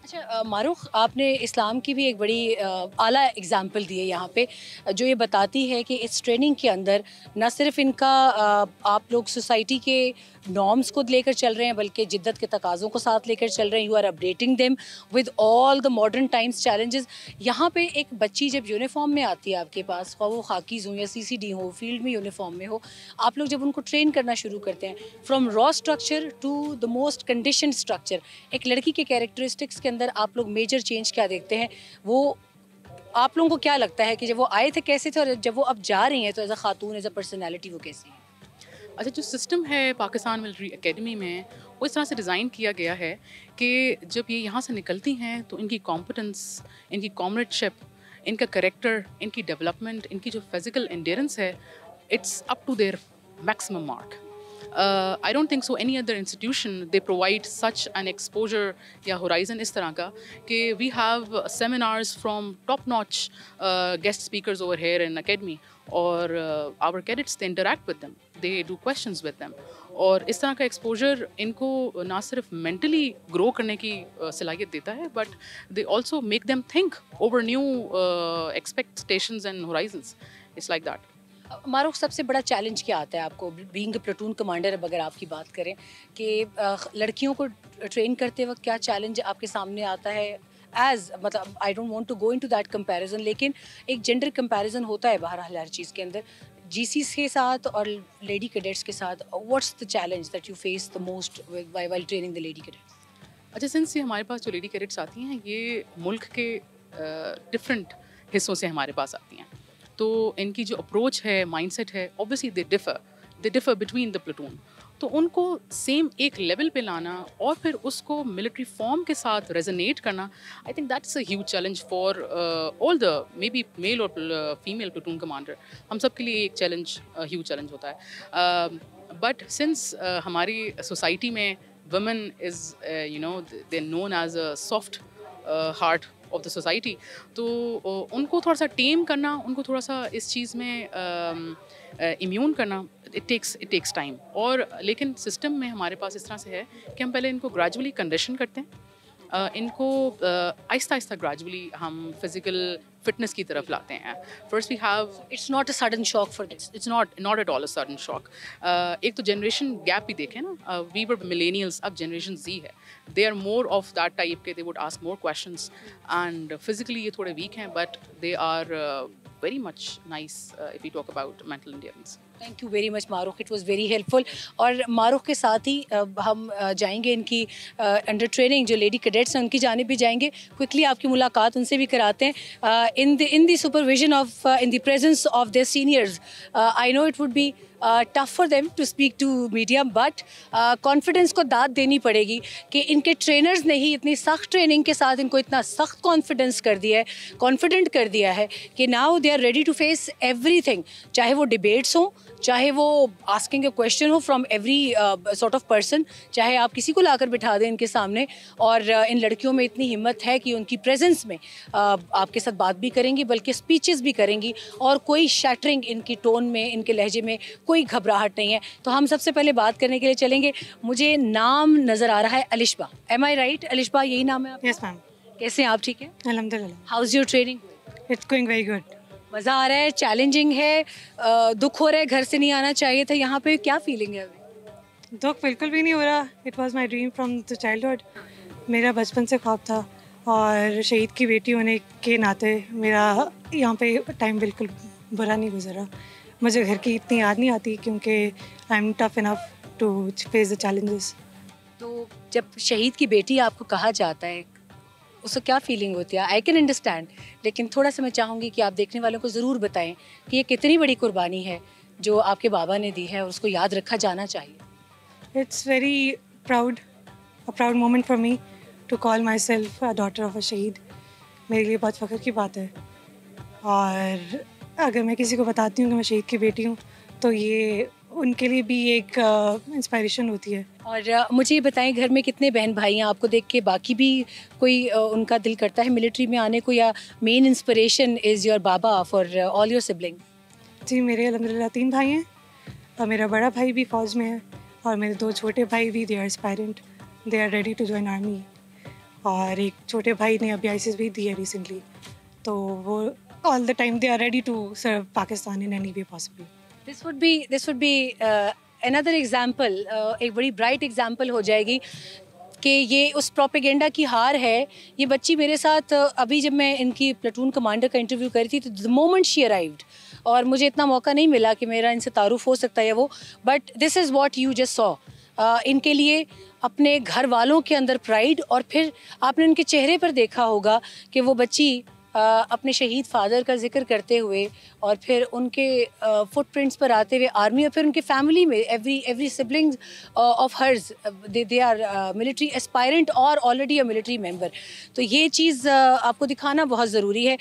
अच्छा मारूख, आपने इस्लाम की भी एक बड़ी आला एग्जाम्पल दी है यहाँ पे, जो ये बताती है कि इस ट्रेनिंग के अंदर न सिर्फ इनका आप लोग सोसाइटी के नॉर्म्स को लेकर चल रहे हैं, बल्कि जिद्दत के तकाज़ों को साथ लेकर चल रहे हैं। You are updating them with all the modern times challenges. यहाँ पे एक बच्ची जब यूनिफॉर्म में आती है आपके पास, ख़्वा वो खाकीज़ हो या CCD हो, फील्ड में यूनिफॉर्म में हो, आप लोग जब उनको ट्रेन करना शुरू करते हैं, from raw structure to the most condition structure, एक लड़की के कैरेक्टरिस्टिक्स के अंदर आप लोग मेजर चेंज क्या देखते हैं? वो आप लोगों को क्या लगता है कि जब वो आए थे कैसे थे, और जब वो अब जा रही हैं तो as a Khatoon, as a personality वो कैसी है? अच्छा, जो सिस्टम है पाकिस्तान मिलिट्री एकेडमी में, वो इस तरह से डिज़ाइन किया गया है कि जब ये यहाँ से निकलती हैं तो इनकी कॉम्पिटेंस, इनकी कॉमरेडशिप, इनका कैरेक्टर, इनकी डेवलपमेंट, इनकी जो फिज़िकल एंड्योरेंस है, it's up to their maximum mark. I don't think so any other institution they provide such an exposure या horizon इस तरह का कि we have seminars from top-notch guest speakers over here in academy, और our cadets they interact with them, they do questions with them, और इस तरह का एक्सपोजर इनको ना सिर्फ मेंटली ग्रो करने की सलाहियत देता है, but they also make them think over new expectations and Horizons. It's like that. Marukh, सबसे बड़ा चैलेंज क्या आता है आपको बीइंग अ प्लेटून कमांडर? अब अगर आपकी बात करें कि लड़कियों को ट्रेन करते वक्त क्या चैलेंज आपके सामने आता है? एज मतलब I don't want to go into that comparison, लेकिन एक जेंडर कंपैरिजन होता है बहरहाल हर चीज़ के अंदर। GCs के साथ और लेडी कैडेट्स के साथ, what's the challenge that you face the most while training the lady cadets? अच्छा, सिंस ये हमारे पास जो लेडी कैडेट्स आती हैं, ये मुल्क के डिफरेंट हिस्सों से हमारे पास आती हैं, तो इनकी जो अप्रोच है, माइंडसेट है, obviously they differ between the platoon. तो उनको सेम एक लेवल पे लाना और फिर उसको मिलिट्री फॉर्म के साथ रेजोनेट करना, I think that's a huge challenge for all the may be male और फीमेल प्लेटून कमांडर। हम सब के लिए एक चैलेंज, ह्यूज चैलेंज होता है। बट सिंस हमारी सोसाइटी में women is they known as a soft heart of the society, तो उनको थोड़ा सा टेम करना, उनको थोड़ा सा इस चीज़ में इम्यून करना, इट टेक्स टाइम। और लेकिन सिस्टम में हमारे पास इस तरह से है कि हम पहले इनको ग्रेजुअली कंडीशन करते हैं, इनको आहिस्ता आहिस्ता ग्रेजुअली हम फिज़िकल फिटनेस की तरफ लाते हैं। First we have, it's not a sudden shock for this, it's not at all a sudden shock. एक तो जनरेशन गैप भी देखें ना, वी वर मिलेनियल्स, अब जनरेशन Z है, they are more of that type के, they would ask more questions, and physically ये थोड़े वीक हैं, but they are very much nice if we talk about mental endurance. Thank you very much Marukh, it was very helpful. और मारूख के साथ ही हम जाएंगे इनकी अंडर ट्रेनिंग जो लेडी कैडेट्स हैं उनकी जानिब भी जाएंगे। क्विकली आपकी मुलाकात उनसे भी कराते हैं। In the supervision of in the presence of their seniors, I know it would be tough for them to speak to media, but confidence को दाद देनी पड़ेगी कि इनके ट्रेनर्स ने ही इतनी सख्त ट्रेनिंग के साथ इनको इतना सख्त कॉन्फिडेंस कर दिया है, कॉन्फिडेंट कर दिया है कि now they are ready to face everything, चाहे वो डिबेट्स हों, चाहे वो आस्किंग अ क्वेश्चन हो from every sort of person, चाहे आप किसी को लाकर बिठा दें इनके सामने। और इन लड़कियों में इतनी हिम्मत है कि उनकी प्रेजेंस में आपके साथ बात भी करेंगी, बल्कि स्पीचेस भी करेंगी, और कोई शैटरिंग इनकी टोन में, इनके लहजे में कोई घबराहट नहीं है। तो हम सबसे पहले बात करने के लिए चलेंगे। मुझे नाम नज़र आ रहा है अलिशबा, एम आई राइट? अलिशबा यही नाम है आपका? Yes ma'am. कैसे हैं आप? ठीक है अल्हम्दुलिल्लाह। How is your training? It's going very good. मज़ा आ रहा है? चैलेंजिंग है? दुख हो रहा है घर से नहीं आना चाहिए था, यहाँ पे क्या फीलिंग है अभी? दुख बिल्कुल भी नहीं हो रहा। It was my dream from the childhood. मेरा बचपन से ख्वाब था, और शहीद की बेटी होने के नाते मेरा यहाँ पे टाइम बिल्कुल बुरा नहीं गुजरा। मुझे घर की इतनी याद नहीं आती क्योंकि I am tough enough to face the challenges. तो जब शहीद की बेटी आपको कहा जाता है, उसको क्या फीलिंग होती है? आई कैन अंडरस्टैंड, लेकिन थोड़ा सा मैं चाहूँगी कि आप देखने वालों को ज़रूर बताएं कि ये कितनी बड़ी कुर्बानी है जो आपके बाबा ने दी है, और उसको याद रखा जाना चाहिए। It's very proud moment for me to call my self a daughter of a शहीद। मेरे लिए बहुत फ़ख्र की बात है, और अगर मैं किसी को बताती हूँ कि मैं शहीद की बेटी हूँ, तो ये उनके लिए भी एक इंस्पायरेशन होती है। और मुझे ये बताएं, घर में कितने बहन भाई हैं? आपको देख के बाकी भी कोई उनका दिल करता है मिलिट्री में आने को, या main inspiration is your baba for all your sibling? जी, मेरे अल्हम्दुलिल्लाह 3 भाई हैं और मेरा बड़ा भाई भी फ़ौज में है और मेरे 2 छोटे भाई भी, they are aspirant, they are ready to join army. और एक छोटे भाई ने अभी ICS भी दी है रिसेंटली, तो वो all the time they are ready to serve Pakistan in any way possible. This would be another example, एक बड़ी ब्राइट एग्जाम्पल हो जाएगी कि ये उस प्रोपेगेंडा की हार है। ये बच्ची मेरे साथ अभी जब मैं इनकी प्लेटून कमांडर का इंटरव्यू कर रही थी, तो द मोमेंट शी अराइव्ड, और मुझे इतना मौका नहीं मिला कि मेरा इनसे तारुफ हो सकता है वो, but this is what you just saw. इनके लिए अपने घर वालों के अंदर प्राइड, और फिर आपने उनके चेहरे पर देखा होगा कि वो बच्ची अपने शहीद फादर का जिक्र करते हुए और फिर उनके फुटप्रिंट्स पर आते हुए आर्मी, और फिर उनके फैमिली में every siblings of hers they are military aspirant और ऑलरेडी अ मिलिट्री मेंबर। तो ये चीज़ आपको दिखाना बहुत ज़रूरी है,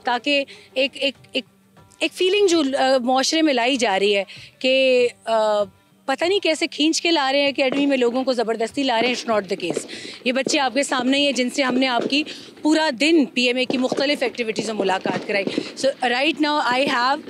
ताकि एक फीलिंग जो माशरे में लाई जा रही है कि पता नहीं कैसे खींच के ला रहे हैं अकेडमी में लोगों को, ज़बरदस्ती ला रहे हैं। It's not the case. ये बच्चे आपके सामने ही हैं जिनसे हमने आपकी पूरा दिन PMA की मुख्तलिफ एक्टिविटीज़ में मुलाकात कराई। So right now I have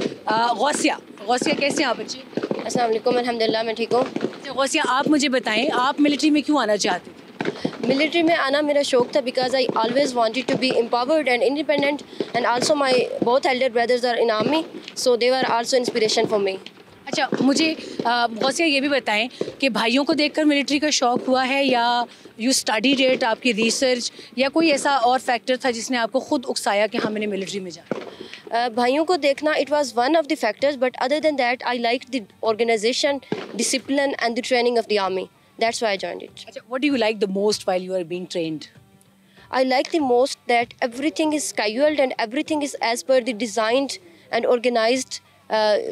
Ghausia. Ghausia, कैसे हैं आप बच्चे? अस्सलाम वालेकुम, अल्हम्दुलिल्लाह मैं ठीक हूँ। गौसिया, आप मुझे बताएं, आप मिलिट्री में क्यों आना चाहते थे? मिलिट्री में आना मेरा शौक था because I always wanted to be empowered and independent, and also my both elder brothers are in army, so they were also inspiration for me. अच्छा, मुझे गौसिया ये भी बताएं कि भाइयों को देखकर मिलिट्री का शौक़ हुआ है, या यू स्टडीड इट, आपकी रिसर्च, या कोई ऐसा और फैक्टर था जिसने आपको खुद उकसाया कि हाँ मैंने मिलिट्री में जाना? भाइयों को देखना, it was one of the factors, but other than that I like the organisation, discipline and the training of the army, that's why I joined it. अच्छा, what do you like the most while you are being trained? I like the most that everything is scheduled and everything is as per the designed and organized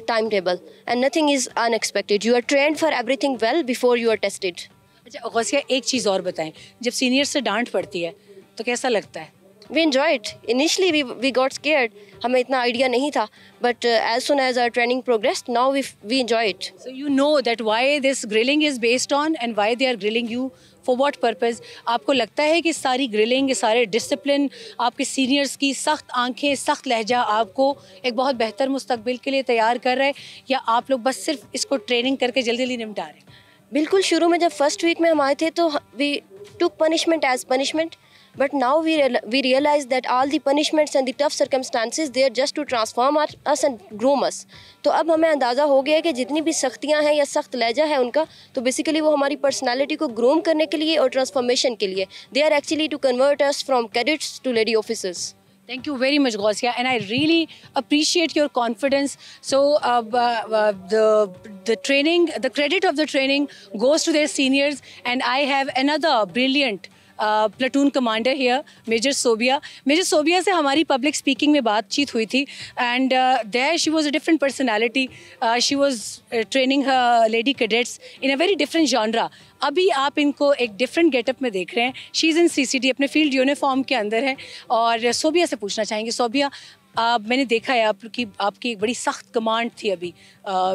timetable, and nothing is unexpected. You are trained for everything well before you are tested. अच्छा गौसिया, एक चीज़ और बताएं, जब सीनियर से डांट पड़ती है तो कैसा लगता है? We enjoy it. Initially we got scared. हमें इतना आइडिया नहीं था, but as soon as our training progressed, now we enjoy it. So you know that why this grilling is based on and why they are grilling you, for what purpose? आपको लगता है कि सारी ग्रिलिंग, सारे डिसिप्लिन, आपके सीनियर्स की सख्त आंखें, सख्त लहजा आपको एक बहुत बेहतर मुस्तकबिल के लिए तैयार कर रहा है, या आप लोग बस सिर्फ इसको ट्रेनिंग करके जल्दी जल्दी निपटा रहे हैं? बिल्कुल, शुरू में जब फर्स्ट वीक में हम आए थे तो we took punishment as punishment. But now we realize that all the punishments and the tough circumstances, they are just to transform us and groom us. तो अब हमें अंदाज़ा हो गया है कि जितनी भी सख्तियाँ हैं या सख्त लहजा है उनका, तो बेसिकली वो हमारी पर्सनालिटी को ग्रूम करने के लिए और ट्रांसफॉर्मेशन के लिए। They are actually to convert us from cadets to lady officers. Thank you very much, Gausia, and I really appreciate your confidence. So the training, the credit of the training goes to their seniors, and I have another brilliant platoon commander here, major Sobia. Major Sobia से हमारी पब्लिक स्पीकिंग में बातचीत हुई थी, and there she was a different personality. She was training her lady cadets in a very different genre. अभी आप इनको एक डिफरेंट गेटअप में देख रहे हैं। शी इज़ इन CCD, अपने फील्ड यूनिफॉर्म के अंदर है। और सोबिया से पूछना चाहेंगे, सोबिया, मैंने देखा है आपकी एक बड़ी सख्त कमांड थी अभी,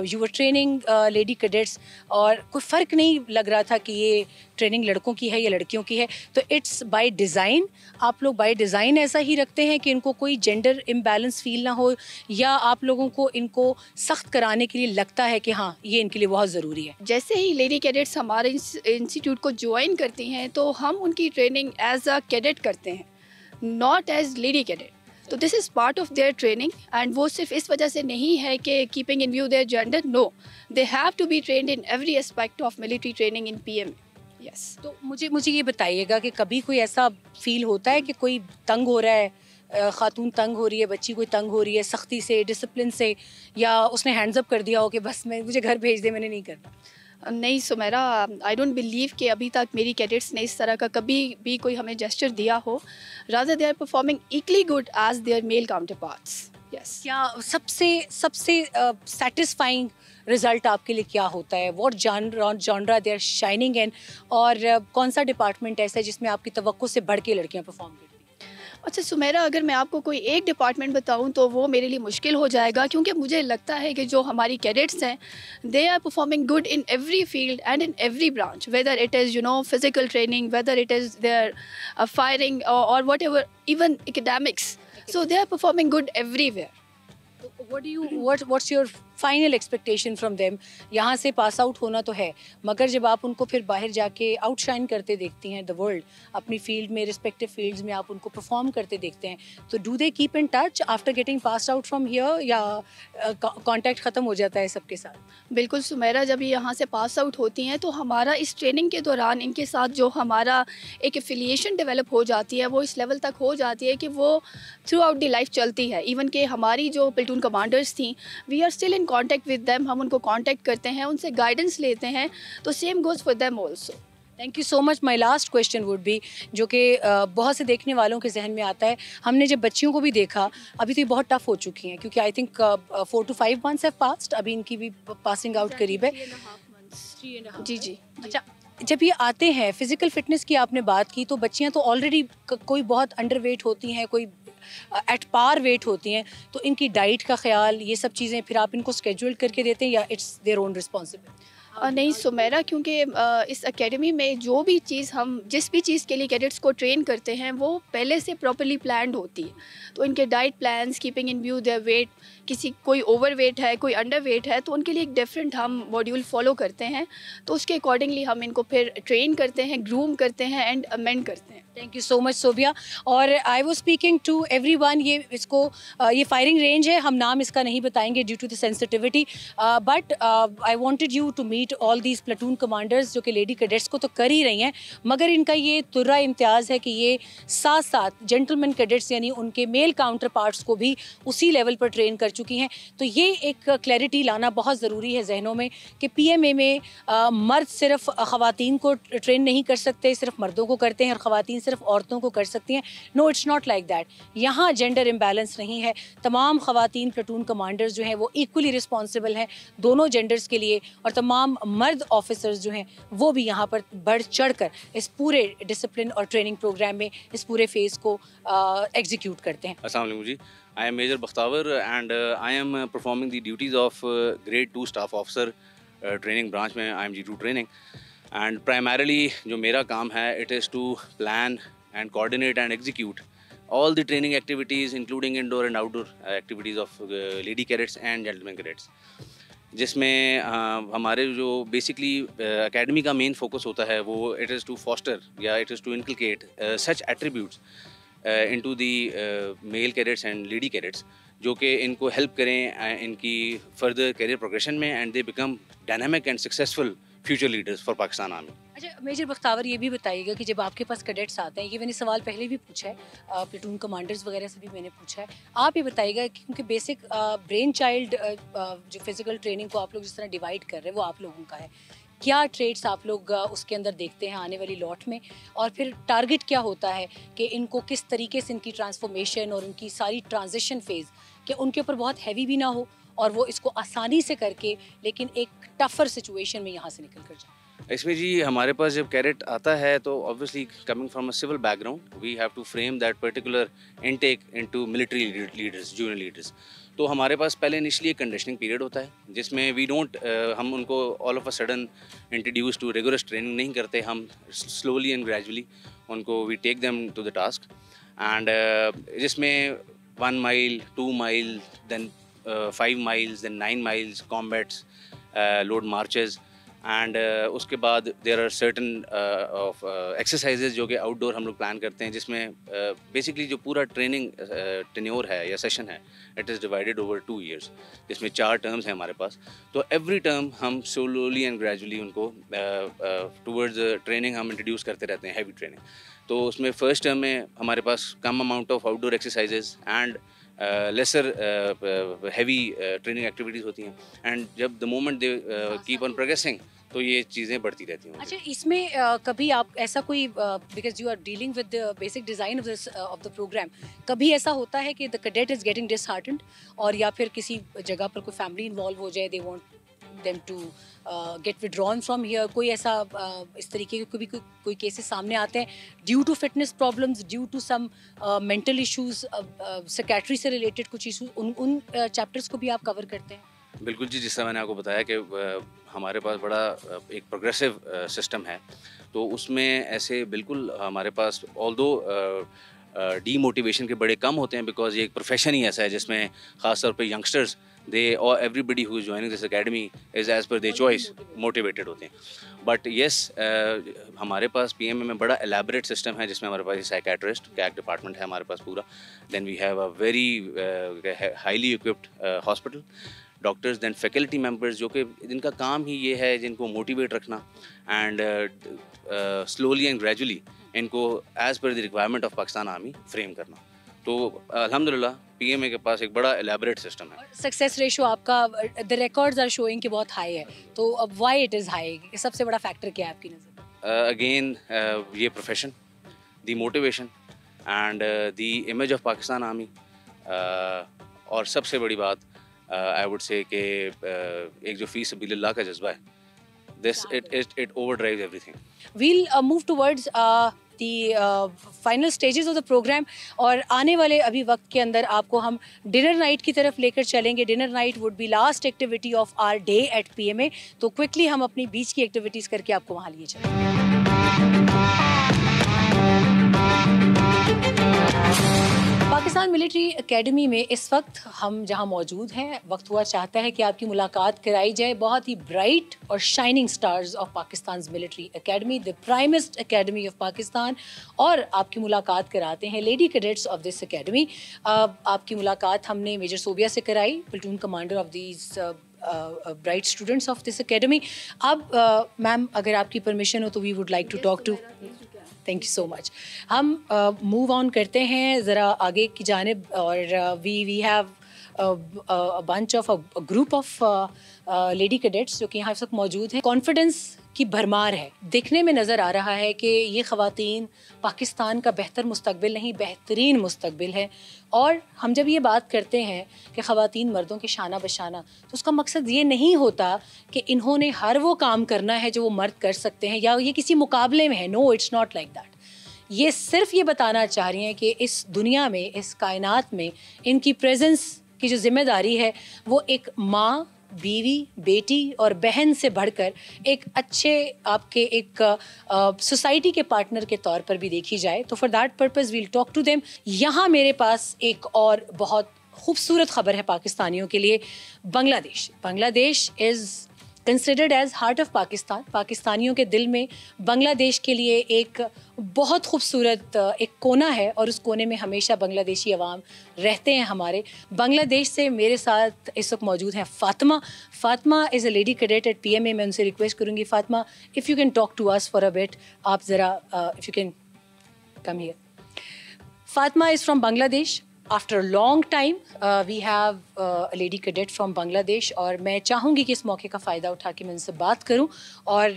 you were training lady cadets, और कोई फ़र्क नहीं लग रहा था कि ये ट्रेनिंग लड़कों की है या लड़कियों की है। तो इट्स बाय डिज़ाइन, आप लोग बाय डिज़ाइन ऐसा ही रखते हैं कि इनको कोई जेंडर इम्बैलेंस फील ना हो, या आप लोगों को इनको सख्त कराने के लिए लगता है कि हाँ ये इनके लिए बहुत ज़रूरी है? जैसे ही लेडी कैडेट्स हमारे इंस्टीट्यूट को ज्वाइन करती हैं तो हम उनकी ट्रेनिंग एज अ कैडेट करते हैं, नॉट एज लेडी कैडेट। तो this is part of their training, and वो सिर्फ इस वजह से नहीं है कि keeping in view their gender, no, they have to be trained in every aspect of military training in PMA. Yes. तो मुझे ये बताइएगा कि कभी कोई ऐसा फील होता है कि कोई तंग हो रहा है, खातून तंग हो रही है, बच्ची कोई तंग हो रही है सख्ती से, डिसिप्लिन से, या उसने हैंड्स अप कर दिया हो कि बस मुझे घर भेज दे, मैंने नहीं करना? नहीं सुमेरा, आई डोंट बिलीव कि अभी तक मेरी कैडेट्स ने इस तरह का कभी भी कोई हमें जेस्चर दिया हो। Rather they are performing equally good as their male counterparts. Yes. क्या सबसे सेटिस्फाइंग रिजल्ट आपके लिए क्या होता है? What genre they are shining in, और कौन सा डिपार्टमेंट ऐसा है जिसमें आपकी तवक्को से बढ़ के लड़कियाँ परफॉर्म करती हैं? अच्छा सुमेरा, अगर मैं आपको कोई एक डिपार्टमेंट बताऊं तो वो मेरे लिए मुश्किल हो जाएगा, क्योंकि मुझे लगता है कि जो हमारी कैडेट्स हैं they are performing good in every field and in every branch, whether it is physical training, whether it is their firing और whatever, even academics, so they are performing good everywhere. what's your final expectation from them? यहाँ से पास आउट होना तो है, मगर जब आप उनको फिर बाहर जाके आउटशाइन करते देखती हैं द वर्ल्ड, अपनी फील्ड में, रिस्पेक्टिव फील्ड्स में आप उनको परफॉर्म करते देखते हैं, तो do they keep in touch after getting pass out from here, या कांटेक्ट ख़त्म हो जाता है सबके साथ? बिल्कुल सुमेरा, जब ये यहाँ से पास आउट होती हैं तो हमारा इस ट्रेनिंग के दौरान इनके साथ जो हमारा एक एफिलिएशन डेवलप हो जाती है वो इस लेवल तक हो जाती है कि वो थ्रू आउट द लाइफ चलती है. इवन कि हमारी जो प्लेटून कमांडर्स थी, we are still in contact with them, हम उनको कॉन्टैक्ट करते हैं, उनसे गाइडेंस लेते हैं, तो same goes for them also. Thank you so much. My last question would be, जो कि बहुत से देखने वालों के जहन में आता है, हमने जब बच्चियों को भी देखा, अभी तो ये बहुत टफ हो चुकी हैं क्योंकि I think 4 to 5 months have passed, अभी इनकी भी पासिंग आउट करीब है. जी जी. अच्छा, जब ये आते हैं, फिज़िकल फिटनेस की आपने बात की, तो बच्चियां तो ऑलरेडी कोई बहुत अंडरवेट होती हैं, कोई एट पार वेट होती हैं, तो इनकी डाइट का ख्याल, ये सब चीज़ें फिर आप इनको स्केड्यूल करके देते हैं या इट्स देयर ओन रिस्पॉन्सिबिलिटी? नहीं सुमेरा, क्योंकि इस एकेडमी में जो भी चीज़ हम जिस भी चीज़ के लिए कैडेट्स को ट्रेन करते हैं वो पहले से प्रॉपर्ली प्लान्ड होती है. तो इनके diet plans, keeping in view their weight, कोई ओवर वेट है, कोई अंडर वेट है, तो उनके लिए एक डिफरेंट हम मॉड्यूल फॉलो करते हैं, तो उसके अकॉर्डिंगली हम इनको फिर ट्रेन करते हैं, ग्रूम करते हैं एंड अमेंड करते हैं. Thank you so much Sobia. और I was speaking to everyone, ये फायरिंग रेंज है, हम नाम इसका नहीं बताएंगे due to the sensitivity, but I wanted you to meet all these platoon commanders जो कि लेडी कैडेट्स को तो कर ही रही हैं, मगर इनका ये तुर्रा इम्तियाज़ है कि ये साथ साथ जेंटलमैन कैडेट्स यानी उनके मेल काउंटर पार्ट्स को भी उसी लेवल पर ट्रेन कर चुकी हैं. तो ये एक क्लैरिटी लाना बहुत ज़रूरी है जहनों में कि PMA में मर्द सिर्फ ख़वातीन को ट्रेन नहीं कर सकते, सिर्फ मर्दों को करते हैं, और ख़वातीन सिर्फ औरतों को कर सकती हैं. No, it's not like that. यहाँ जेंडर इम्बैलेंस नहीं है. तमाम ख़वातीन प्लेटून कमांडर्स जो हैं वो इक्वली रिस्पॉन्सिबल हैं दोनों जेंडर्स के लिए, और तमाम मर्द ऑफिसर्स जो हैं वो भी यहाँ पर बढ़ चढ़ कर इस पूरे डिसिप्लिन और ट्रेनिंग प्रोग्राम में इस पूरे फेज़ को एग्जीक्यूट करते हैं. अस्सलाम वालेकुम जी. I am Major Bakhtavar and I am performing the duties of Grade 2 Staff Officer Training Branch में I am G2 Training. And primarily जो मेरा काम है, it is to plan and coordinate and execute all the training activities including indoor and outdoor activities of lady cadets and gentlemen cadets. जिसमें हमारे जो बेसिकली एकेडमी का मेन फोकस होता है वो इट इज़ टू फॉस्टर या it is to inculcate such attributes into the male cadets and lady cadets जो कि इनको हेल्प करें इनकी फर्दर करियर प्रोग्रेशन में, and they become dynamic and successful future leaders for Pakistan army. अच्छा मेजर बख्तावर, ये भी बताइएगा कि जब आपके पास कैडेट्स आते हैं, ये मैंने सवाल पहले भी पूछा है, प्लेटून कमांडर्स वगैरह से भी मैंने पूछा है, आप ये बताइएगा कि क्योंकि बेसिक ब्रेन चाइल्ड जो फिजिकल ट्रेनिंग को आप लोग जिस तरह डिवाइड कर रहे हैं वो आप लोगों का है, क्या ट्रेड्स आप लोग उसके अंदर देखते हैं आने वाली लॉट में, और फिर टारगेट क्या होता है कि इनको किस तरीके से इनकी ट्रांसफॉर्मेशन और उनकी सारी ट्रांजिशन फेज़ कि उनके ऊपर बहुत हैवी भी ना हो और वो इसको आसानी से करके लेकिन एक टफर सिचुएशन में यहाँ से निकल कर जाए. इसमें जी हमारे पास जब कैडेट आता है तो obviously coming from a civil background we have to frame that particular intake into military leaders, junior leaders. तो हमारे पास पहले इनिशियली एक कंडीशनिंग पीरियड होता है जिसमें वी डोंट हम उनको all of a sudden introduce to rigorous training नहीं करते, हम स्लोली एंड ग्रेजुअली उनको we take them to the task, and जिसमें 1 mile, 2 miles, then 5 miles, then 9 miles combats, load marches, and उसके बाद there are certain of exercises जो कि आउटडोर हम लोग प्लान करते हैं, जिसमें बेसिकली जो पूरा ट्रेनिंग टेन्योर है या सेशन है it is divided over 2 years, जिसमें 4 टर्म्स हैं हमारे पास. तो एवरी टर्म हम स्लोली एंड ग्रेजुअली उनको टूवर्ड्स ट्रेनिंग हम इंट्रोड्यूस करते रहते हैं, हैवी ट्रेनिंग. तो उसमें फर्स्ट टर्म में हमारे पास कम amount of outdoor exercises and lesser heavy training activities होती हैं, एंड जब the moment they keep on progressing तो ये चीज़ें बढ़ती रहती हैं. अच्छा, इसमें कभी आप ऐसा कोई, because you are dealing with the basic design of the program, कभी ऐसा होता है कि the cadet is getting disheartened और या फिर किसी जगह पर कोई फैमिली इन्वॉल्व हो जाए, they want them to get withdrawn from here? कोई ऐसा इस तरीके के कोई केसेस सामने आते हैं due to fitness problems, due to some mental issues, psychiatry से रिलेटेड कुछ इश्यूज, उन चैप्टर्स को भी आप कवर करते हैं? बिल्कुल जी, जिस तरह मैंने आपको बताया कि हमारे पास बड़ा एक प्रोग्रेसिव सिस्टम है, तो उसमें ऐसे बिल्कुल हमारे पास ऑल्दो डीमोटिवेशन के बड़े कम होते हैं, बिकॉज ये एक प्रोफेशन ही ऐसा है जिसमें ख़ास तौर पे यंगस्टर्स दे और everybody who is joining this academy is as per their choice motivated होते हैं। बट येस, हमारे पास पीएमए में बड़ा एलैबोरेट सिस्टम है, जिसमें हमारे पास साइकेट्रिस्ट कैक डिपार्टमेंट है हमारे पास पूरा, then we have a very highly equipped hospital, doctors, then faculty members जो कि जिनका काम ही ये है, जिनको मोटिवेट रखना एंड स्लोली एंड ग्रेजुअली इनको as per the requirement of Pakistan army frame करना। तो अल्हम्दुलिल्लाह पीएमए के पास एक बड़ा एलैबोरेट सिस्टम है। सक्सेस रेशो आपका, द रिकॉर्ड्स आर शोइंग कि बहुत हाई है, तो अब व्हाई इट इज़ हाई, सबसे बड़ा फैक्टर क्या है आपकी नज़र? अगेन ये profession, the motivation and the image of Pakistan army, और सबसे बड़ी बात आई वुड से कि एक जो फी सबीलिल्लाह का जज्बा है, this it overdrives everything. We'll move towards the final stages of the program, और आने वाले अभी वक्त के अंदर आपको हम डिनर नाइट की तरफ लेकर चलेंगे. Dinner night would be last activity of our day at PMA. तो क्विकली हम अपनी बीच की एक्टिविटीज़ करके आपको वहाँ लिए चलेंगे. पाकिस्तान मिलिट्री एकेडमी में इस वक्त हम जहां मौजूद हैं, वक्त हुआ चाहता है कि आपकी मुलाकात कराई जाए बहुत ही ब्राइट और shining stars of Pakistan military academy, the primest academy of Pakistan, और आपकी मुलाकात कराते हैं lady cadets of this academy. आपकी मुलाकात हमने मेजर सोबिया से कराई, platoon commander of these bright students of this academy. अब मैम अगर आपकी परमिशन हो तो we would like to talk to. Thank you so much. हम मूव ऑन करते हैं ज़रा आगे की जानिब, और we have bunch of a group of lady cadets जो कि यहाँ सब मौजूद हैं. कॉन्फिडेंस की भरमार है. देखने में नज़र आ रहा है कि ये ख़वातीन पाकिस्तान का बेहतर मुस्तकबिल नहीं, बेहतरीन मुस्तकबिल है. और हम जब ये बात करते हैं कि ख़वातीन मर्दों के शाना बशाना, तो उसका मकसद ये नहीं होता कि इन्होंने हर वो काम करना है जो वो मर्द कर सकते हैं या ये किसी मुकाबले में है. No, it's not like that. ये सिर्फ ये बताना चाह रही हैं कि इस दुनिया में, इस कायनात में इनकी प्रेजेंस की जो जिम्मेदारी है वो एक माँ, बीवी, बेटी और बहन से बढ़कर एक अच्छे आपके एक सोसाइटी के पार्टनर के तौर पर भी देखी जाए. तो for that purpose we'll talk to them. यहाँ मेरे पास एक और बहुत खूबसूरत खबर है पाकिस्तानियों के लिए. Bangladesh is considered as heart of Pakistan. पाकिस्तानियों के दिल में बांग्लादेश के लिए एक बहुत खूबसूरत एक कोना है, और उस कोने में हमेशा बांग्लादेशी अवाम रहते हैं हमारे. बांग्लादेश से मेरे साथ इस वक्त मौजूद हैं Fatima is a lady cadet at PMA. मैं उनसे रिक्वेस्ट करूँगी, Fatima, if you can talk to us for a bit. आप ज़रा if you can come here. Fatima is from Bangladesh. After a long time, we have a lady cadet from Bangladesh, और मैं चाहूँगी कि इस मौके का फ़ायदा उठा के मैं उनसे बात करूँ, और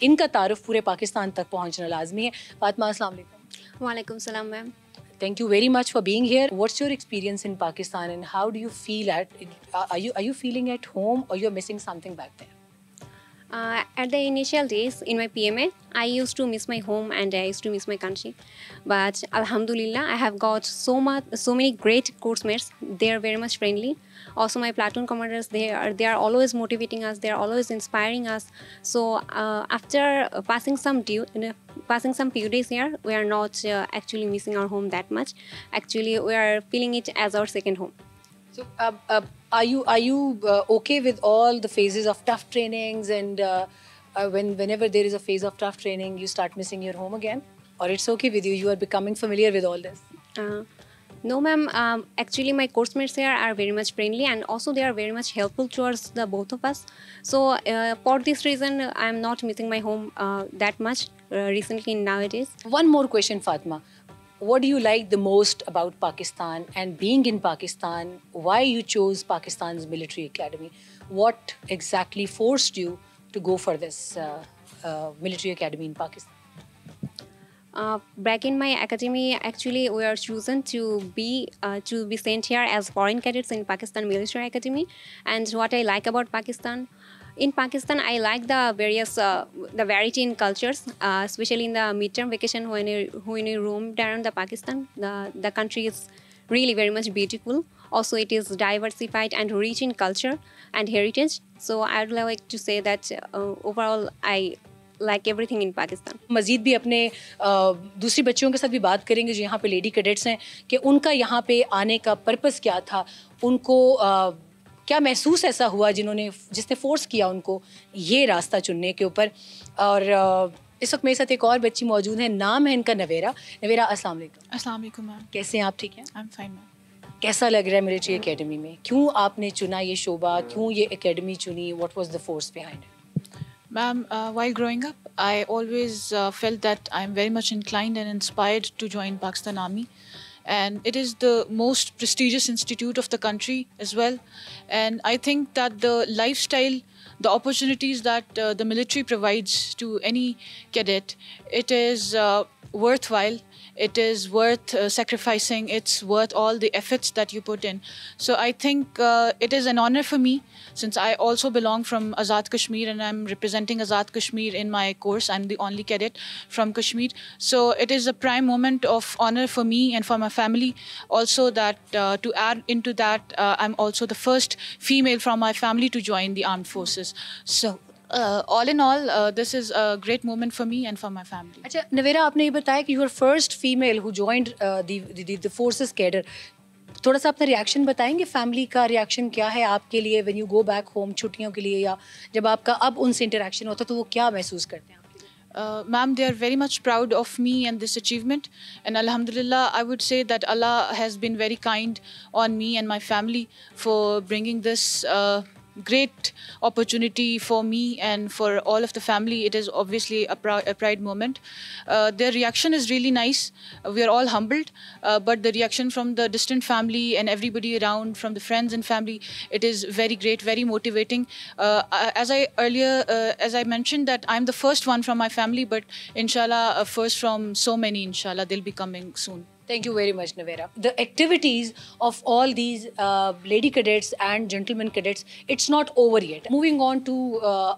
इनका तारुफ पूरे पाकिस्तान तक पहुँचना लाजमी है. फातिमा, अस्सलाम वालेकुम. वालेकुम सलाम ma'am. Thank you very much for being here. What's your experience in Pakistan, and how do you feel are you feeling at home, or you're missing something back there? At the initial days in my PMA, I used to miss my home and I used to miss my country. But Alhamdulillah, I have got so many great course mates. They are very much friendly. Also, my platoon commanders, they are always motivating us. They are always inspiring us. So after passing some few days here, we are not actually missing our home that much. Actually, we are feeling it as our second home. So, are you okay with all the phases of tough trainings, and whenever there is a phase of tough training, you start missing your home again, or it's okay with you? You are becoming familiar with all this. No, ma'am. Actually, my course mates here are very much friendly, and also they are very much helpful towards the both of us. So, for this reason, I am not missing my home that much recently nowadays. One more question, Fatima. What do you like the most about Pakistan and being in Pakistan? Why you chose Pakistan's military academy? What exactly forced you to go for this military academy in Pakistan? Back in my academy, actually, we are chosen to be sent here as foreign cadets in Pakistan Military Academy. And what I like about Pakistan, In Pakistan, I like the various the variety in cultures, especially in the midterm vacation when you roamed around the Pakistan. The country is really very much beautiful. Also, it is diversified and rich in culture and heritage. So I would like to say that overall, I like everything in Pakistan. मज़ीद भी अपने दूसरी बच्चियों के साथ भी बात करेंगे जो यहाँ पे लेडी कैडेट्स हैं कि उनका यहाँ पे आने का पर्पस क्या था, उनको क्या महसूस ऐसा हुआ जिसने फोर्स किया उनको ये रास्ता चुनने के ऊपर। और इस वक्त मेरे साथ एक और बच्ची मौजूद है, नाम है इनका नवेरा। नवेरा, अस्सलाम वालेकुम। अस्सलाम वालेकुम मैम। कैसे हैं आप? ठीक हैं? I am fine ma'am. कैसा लग रहा है मिलिट्री एकेडमी में? क्यों आपने चुना ये शोबा, क्यों ये एकेडमी चुनी? What was the force behind it? Ma'am, while growing up, I always felt that I'm very much inclined and inspired to join Pakistan Army. And it is the most prestigious institute of the country as well. And I think that the lifestyle, the opportunities that the military provides to any cadet, it is worthwhile. It is worth sacrificing. It's worth all the efforts that you put in. So I think it is an honor for me, since I also belong from Azad Kashmir and I'm representing Azad Kashmir in my course. I'm the only cadet from Kashmir. So it is a prime moment of honor for me and for my family. Also that to add into that, I'm also the first female from my family to join the armed forces. So all in all, this is a great moment for me and for my family. अच्छा नवेरा, आपने ये बताया कि you were first female who joined the forces cadre. थोड़ा सा अपना रिएक्शन बताएंगे, फैमिली का रिएक्शन क्या है आपके लिए when you go back home छुट्टियों के लिए, या जब आपका अब उनसे इंटरेक्शन होता है तो वो क्या महसूस करते हैं? Ma'am, they are very much proud of me and this achievement, and alhamdulillah, I would say that Allah has been very kind on me and my family for bringing this great opportunity for me and for all of the family. It is obviously a pride moment. Their reaction is really nice. We are all humbled, but the reaction from the distant family and everybody around, from the friends and family, it is very great, very motivating. As I mentioned that I'm the first one from my family, but inshallah, first from so many, inshallah, they'll be coming soon. Thank you very much, Navera. The activities of all these lady cadets and gentlemen cadets, it's not over yet. Moving on to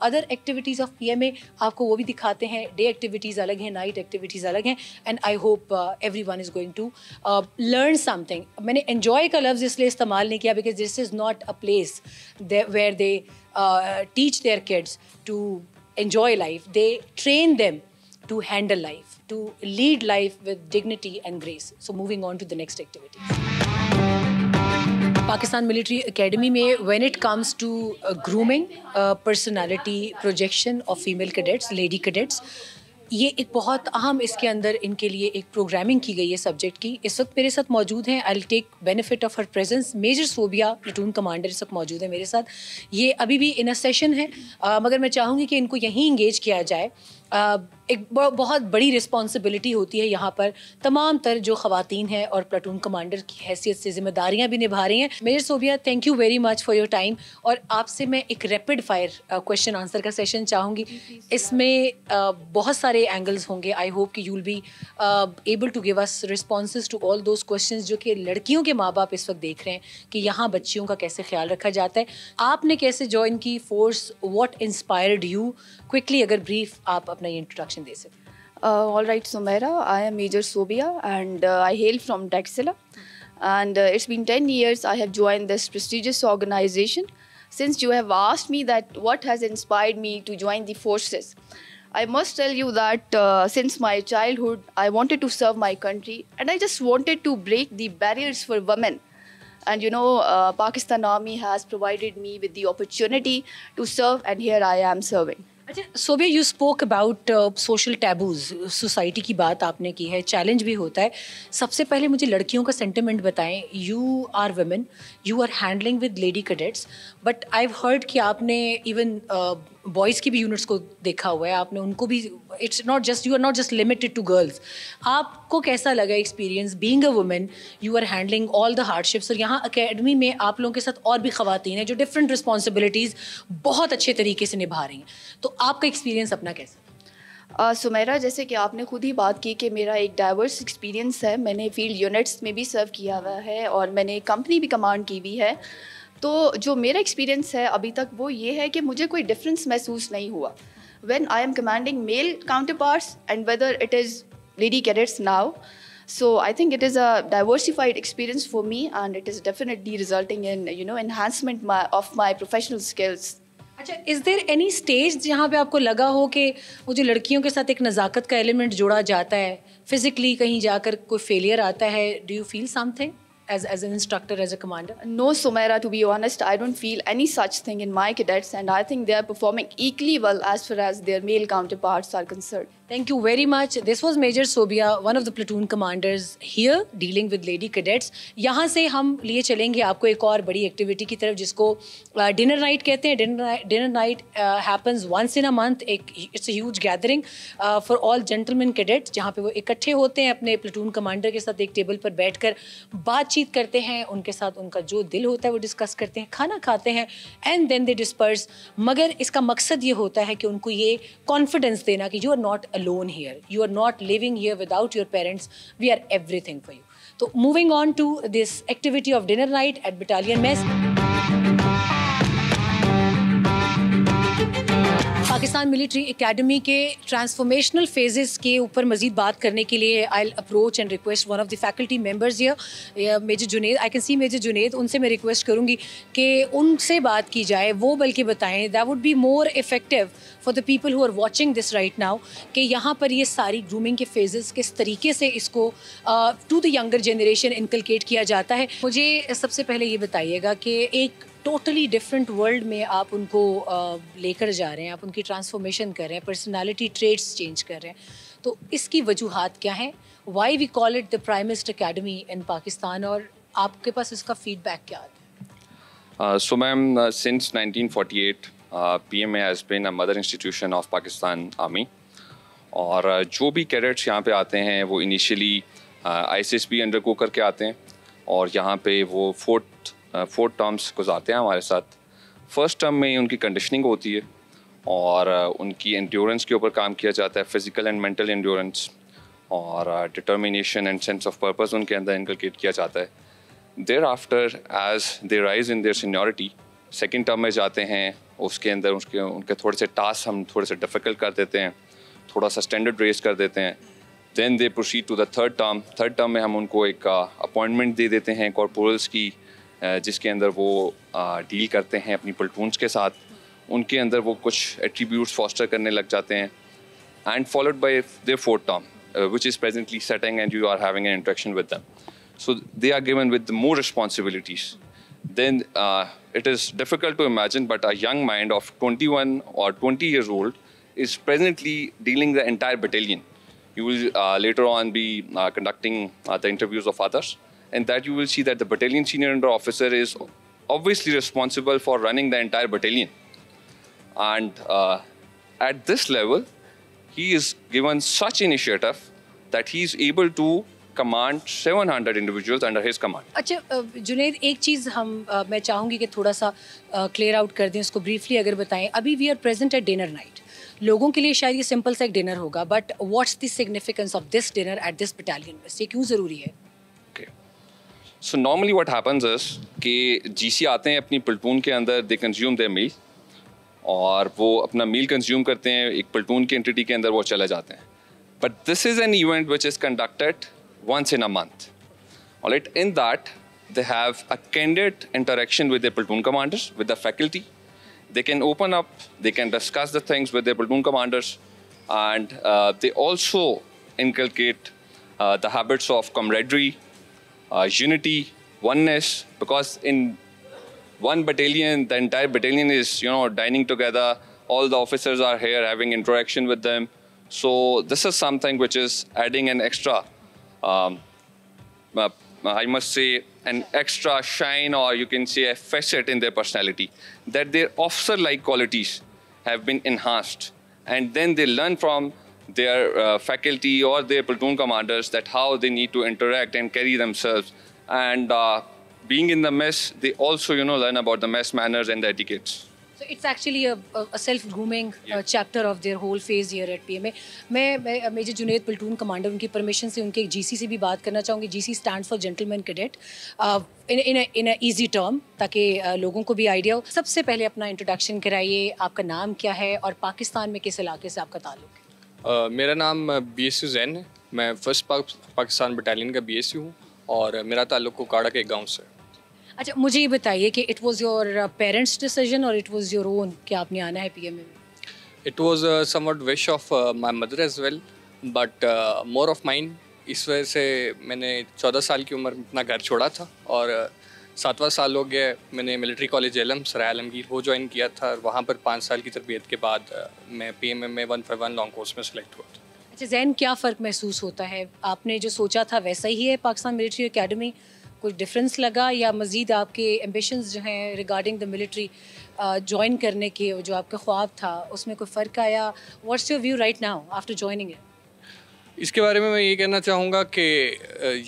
other activities of PMA, आपको वो भी दिखाते हैं. Day activities अलग हैं, night activities अलग हैं, and I hope everyone is going to learn something. मैंने enjoy का लफ्ज़ इसलिए इस्तेमाल नहीं किया because this is not a place where they teach their kids to enjoy life. They train them to handle life, to lead life with dignity and grace. So moving on to the next activity. Pakistan Military Academy में when it comes to grooming, personality projection of female cadets, lady cadets, ये एक बहुत अहम इसके अंदर इनके लिए एक प्रोग्रामिंग की गई है सब्जेक्ट की. इस वक्त मेरे साथ मौजूद हैं, I will take benefit of her presence, major Sobia platoon commander इस वक्त मौजूद है मेरे साथ. ये अभी भी इन अ सेशन है, मगर मैं चाहूँगी कि इनको यहीं इंगेज किया जाए. एक बहुत बड़ी रिस्पॉन्सिबिलिटी होती है यहाँ पर. तमाम तर जो ख़वातीन हैं और प्लेटून कमांडर की हैसियत से जिम्मेदारियाँ भी निभा रही हैं. Major Sobia, thank you very much for your time. और आपसे मैं एक रैपिड फायर क्वेश्चन आंसर का सेशन चाहूँगी. इसमें बहुत सारे एंगल्स होंगे. आई होप कि you will be able to give us responses to all those questions जो कि लड़कियों के माँ बाप इस वक्त देख रहे हैं कि यहाँ बच्चियों का कैसे ख्याल रखा जाता है. आपने कैसे ज्वाइन की force, what inspired you? Quickly अगर ब्रीफ आप अपना ये इंट्रोडक्शन दे सकें. All right, Sumaira, I am Major Sobia and I hail from Taxila. And it's been 10 years I have joined this prestigious organization. Since you have asked me that what has inspired me to join the forces, I must tell you that since my childhood, I wanted to serve my country and I just wanted to break the barriers for women. And you know, Pakistan Army has provided me with the opportunity to serve, and here I am serving. अच्छा Sobia, you spoke about social taboos, society की बात आपने की है, चैलेंज भी होता है. सबसे पहले मुझे लड़कियों का सेंटिमेंट बताएं. You are women, you are handling with lady cadets, but I have heard कि आपने इवन बॉयज़ की भी यूनिट्स को देखा हुआ है, आपने उनको भी, it's not just, you are not just limited to girls. आपको कैसा लगा experience being a women? You are handling all the hardships, और यहाँ अकेडमी में आप लोगों के साथ और भी ख़वातीन हैं जो डिफरेंट रिस्पॉन्सिबिलिटीज़ बहुत अच्छे तरीके से निभा रही हैं. तो आपका एक्सपीरियंस अपना कैसा? सुमेरा, जैसे कि आपने खुद ही बात की कि मेरा एक डाइवर्स एक्सपीरियंस है. मैंने फील्ड यूनिट्स में भी सर्व किया हुआ है और मैंने कंपनी भी कमांड की हुई है. तो जो मेरा एक्सपीरियंस है अभी तक वो ये है कि मुझे कोई डिफरेंस महसूस नहीं हुआ when I am commanding male counterparts and whether it is lady cadets now. So I think it is a diversified experience for me and it is definitely resulting in enhancement of my professional skills. अच्छा, इज़ देयर एनी स्टेज जहाँ पे आपको लगा हो कि वो जो लड़कियों के साथ एक नज़ाकत का एलिमेंट जोड़ा जाता है, फिजिकली कहीं जाकर कोई फेलियर आता है? Do you feel something as an instructor, as a commander? No, Sumaira, to be honest, I don't feel any such thing in my cadets and I think they are performing equally well as far as their male counterparts are concerned. Thank you very much. This was Major Sobia, one of the platoon commanders here dealing with lady cadets. यहाँ से हम लिए चलेंगे आपको एक और बड़ी एक्टिविटी की तरफ जिसको डिनर नाइट कहते हैं. Dinner night happens once in a month. It's a huge gathering for all gentlemen cadets जहाँ पे वो इकट्ठे होते हैं अपने प्लेटून कमांडर के साथ एक टेबल पर बैठकर बातचीत करते हैं, उनके साथ उनका जो दिल होता है वो डिस्कस करते हैं, खाना खाते हैं एंड देन दे डिस्पर्स. मगर इसका मकसद ये होता है कि उनको ये कॉन्फिडेंस देना कि you are not alone here, you are not living here without your parents, we are everything for you. So moving on to this activity of dinner night at battalion mess. Pakistan military academy के ट्रांसफॉर्मेशनल फेजेस के ऊपर मजीद बात करने के लिए I approach and request one of the faculty members here, major Junaid. I can see major Junaid. उनसे मैं रिक्वेस्ट करूंगी कि उनसे बात की जाए, वो बल्कि बताएं. That would be more effective for the people who are watching this right now कि यहाँ पर ये सारी ग्रूमिंग के फेजेस किस तरीके से इसको to the younger generation inculcate किया जाता है. मुझे सबसे पहले ये बताइएगा कि एक टोटली डिफरेंट वर्ल्ड में आप उनको लेकर जा रहे हैं, आप उनकी ट्रांसफॉर्मेशन कर रहे हैं, पर्सनालिटी ट्रेट्स चेंज कर रहे हैं, तो इसकी वजूहात क्या हैं? Why we call it the primest academy in Pakistan, और आपके पास इसका फीडबैक क्या आता है? So ma'am, since 1948 PMA has been a mother institution of Pakistan Army. और जो भी कैडेट्स यहाँ पे आते हैं वो इनिशियली ICSP अंडर को करके आते हैं और यहाँ पे वो फोर्थ टर्म्स गुजारते हैं हमारे साथ. फर्स्ट टर्म में उनकी कंडीशनिंग होती है और उनकी एंड्योरेंस के ऊपर काम किया जाता है, फिजिकल एंड मेंटल एंड्योरेंस, और determination and sense of purpose उनके अंदर इनकलकेट किया जाता है. Thereafter as they rise in their seniority, second term में जाते हैं, उसके अंदर उनके थोड़े से टास्क हम थोड़े से डिफ़िकल्ट कर देते हैं, थोड़ा सा स्टैंडर्ड रेस कर देते हैं. Then they proceed to the third term में हम उनको एक अपॉइंटमेंट दे देते हैं कॉर्पोरल्स की, जिसके अंदर वो डील करते हैं अपनी प्लेटून्स के साथ. उनके अंदर वो कुछ एट्रीब्यूट्स फॉस्टर करने लग जाते हैं and followed by there fourth term which is presently setting and you are having an interaction with them. So they are given with more responsibilities. Then it is difficult to imagine, but a young mind of 21 or 20 years old is presently dealing the entire battalion. You will later on be conducting the interviews of others, and that you will see that the battalion senior under officer is obviously responsible for running the entire battalion. And at this level, he is given such initiative that he is able to command 700 individuals under his command. अच्छा जुनेद, एक चीज़ मैं चाहूँगी कि थोड़ा सा क्लियर आउट कर दें, उसको ब्रीफली अगर बताएं. अभी we are present at dinner night. लोगों के लिए शायद ये सिंपल सा एक डिनर होगा, but what's the significance of this dinner at this battalion में? ये क्यों ज़रूरी है? So normally what happens is कि GC आते हैं अपनी प्लेटून के अंदर, they consume their meal, और वो अपना मील कंज्यूम करते हैं, एक प्लेटून की एंटिटी के अंदर वो चले जाते हैं. But this is an event which is conducted once in a month. All right, in that they have a candid interaction with their platoon commanders, with the faculty. They can open up, they can discuss the things with their platoon commanders, and they also inculcate the habits of camaraderie, unity, oneness, because in one battalion, the entire battalion is, dining together. All the officers are here having interaction with them. So this is something which is adding an extra, I must say, an extra shine, or you can say a facet in their personality, that their officer-like qualities have been enhanced. And then they learn from their faculty or their platoon commanders that how they need to interact and carry themselves. And being in the mess, they also, learn about the mess manners and the etiquettes. So it's actually a self-grooming chapter of their whole phase here at PMA. मैं मेजर जुनेद प्लटून कमांडर उनकी परमिशन से उनके GC से भी बात करना चाहूँगी. GC stands for Gentleman Cadet in a easy term ताकि लोगों को भी आइडिया हो. सबसे पहले अपना इंट्रोडक्शन कराइए. आपका नाम क्या है और पाकिस्तान में किस इलाके से आपका ताल्लुक है? मेरा नाम BSU जैन है. मैं फर्स्ट पाकिस्तान बटालियन का BSU हूँ और मेरा ताल्लुक कोकाड़ा के एक गाँव से. अच्छा, मुझे ये बताइए कि it was your parents decision और इट वाज योर ओन कि आपने आना है PMA में? It was somewhat wish of my mother as well but more of mine. इस वजह से मैंने 14 साल की उम्र में अपना घर छोड़ा था और 7वां साल हो गया मैंने मिलिट्री कॉलेज एलम सराय आलमगीर वो ज्वाइन किया था और वहाँ पर 5 साल की तरबियत के बाद मैं PMA में 151 लॉन्ग कोर्स में सेलेक्ट हुआ था. अच्छा जैन, क्या फ़र्क महसूस होता है? आपने जो सोचा था वैसा ही है पाकिस्तान मिलिट्री एकेडमी? कुछ डिफरेंस लगा या मज़ीद आपके एम्बिशंस जो हैं रिगार्डिंग द मिलिट्री ज्वाइन करने के जो आपका ख्वाब था उसमें कोई फ़र्क आया? What's your view right now after joining it? इसके बारे में मैं ये कहना चाहूँगा कि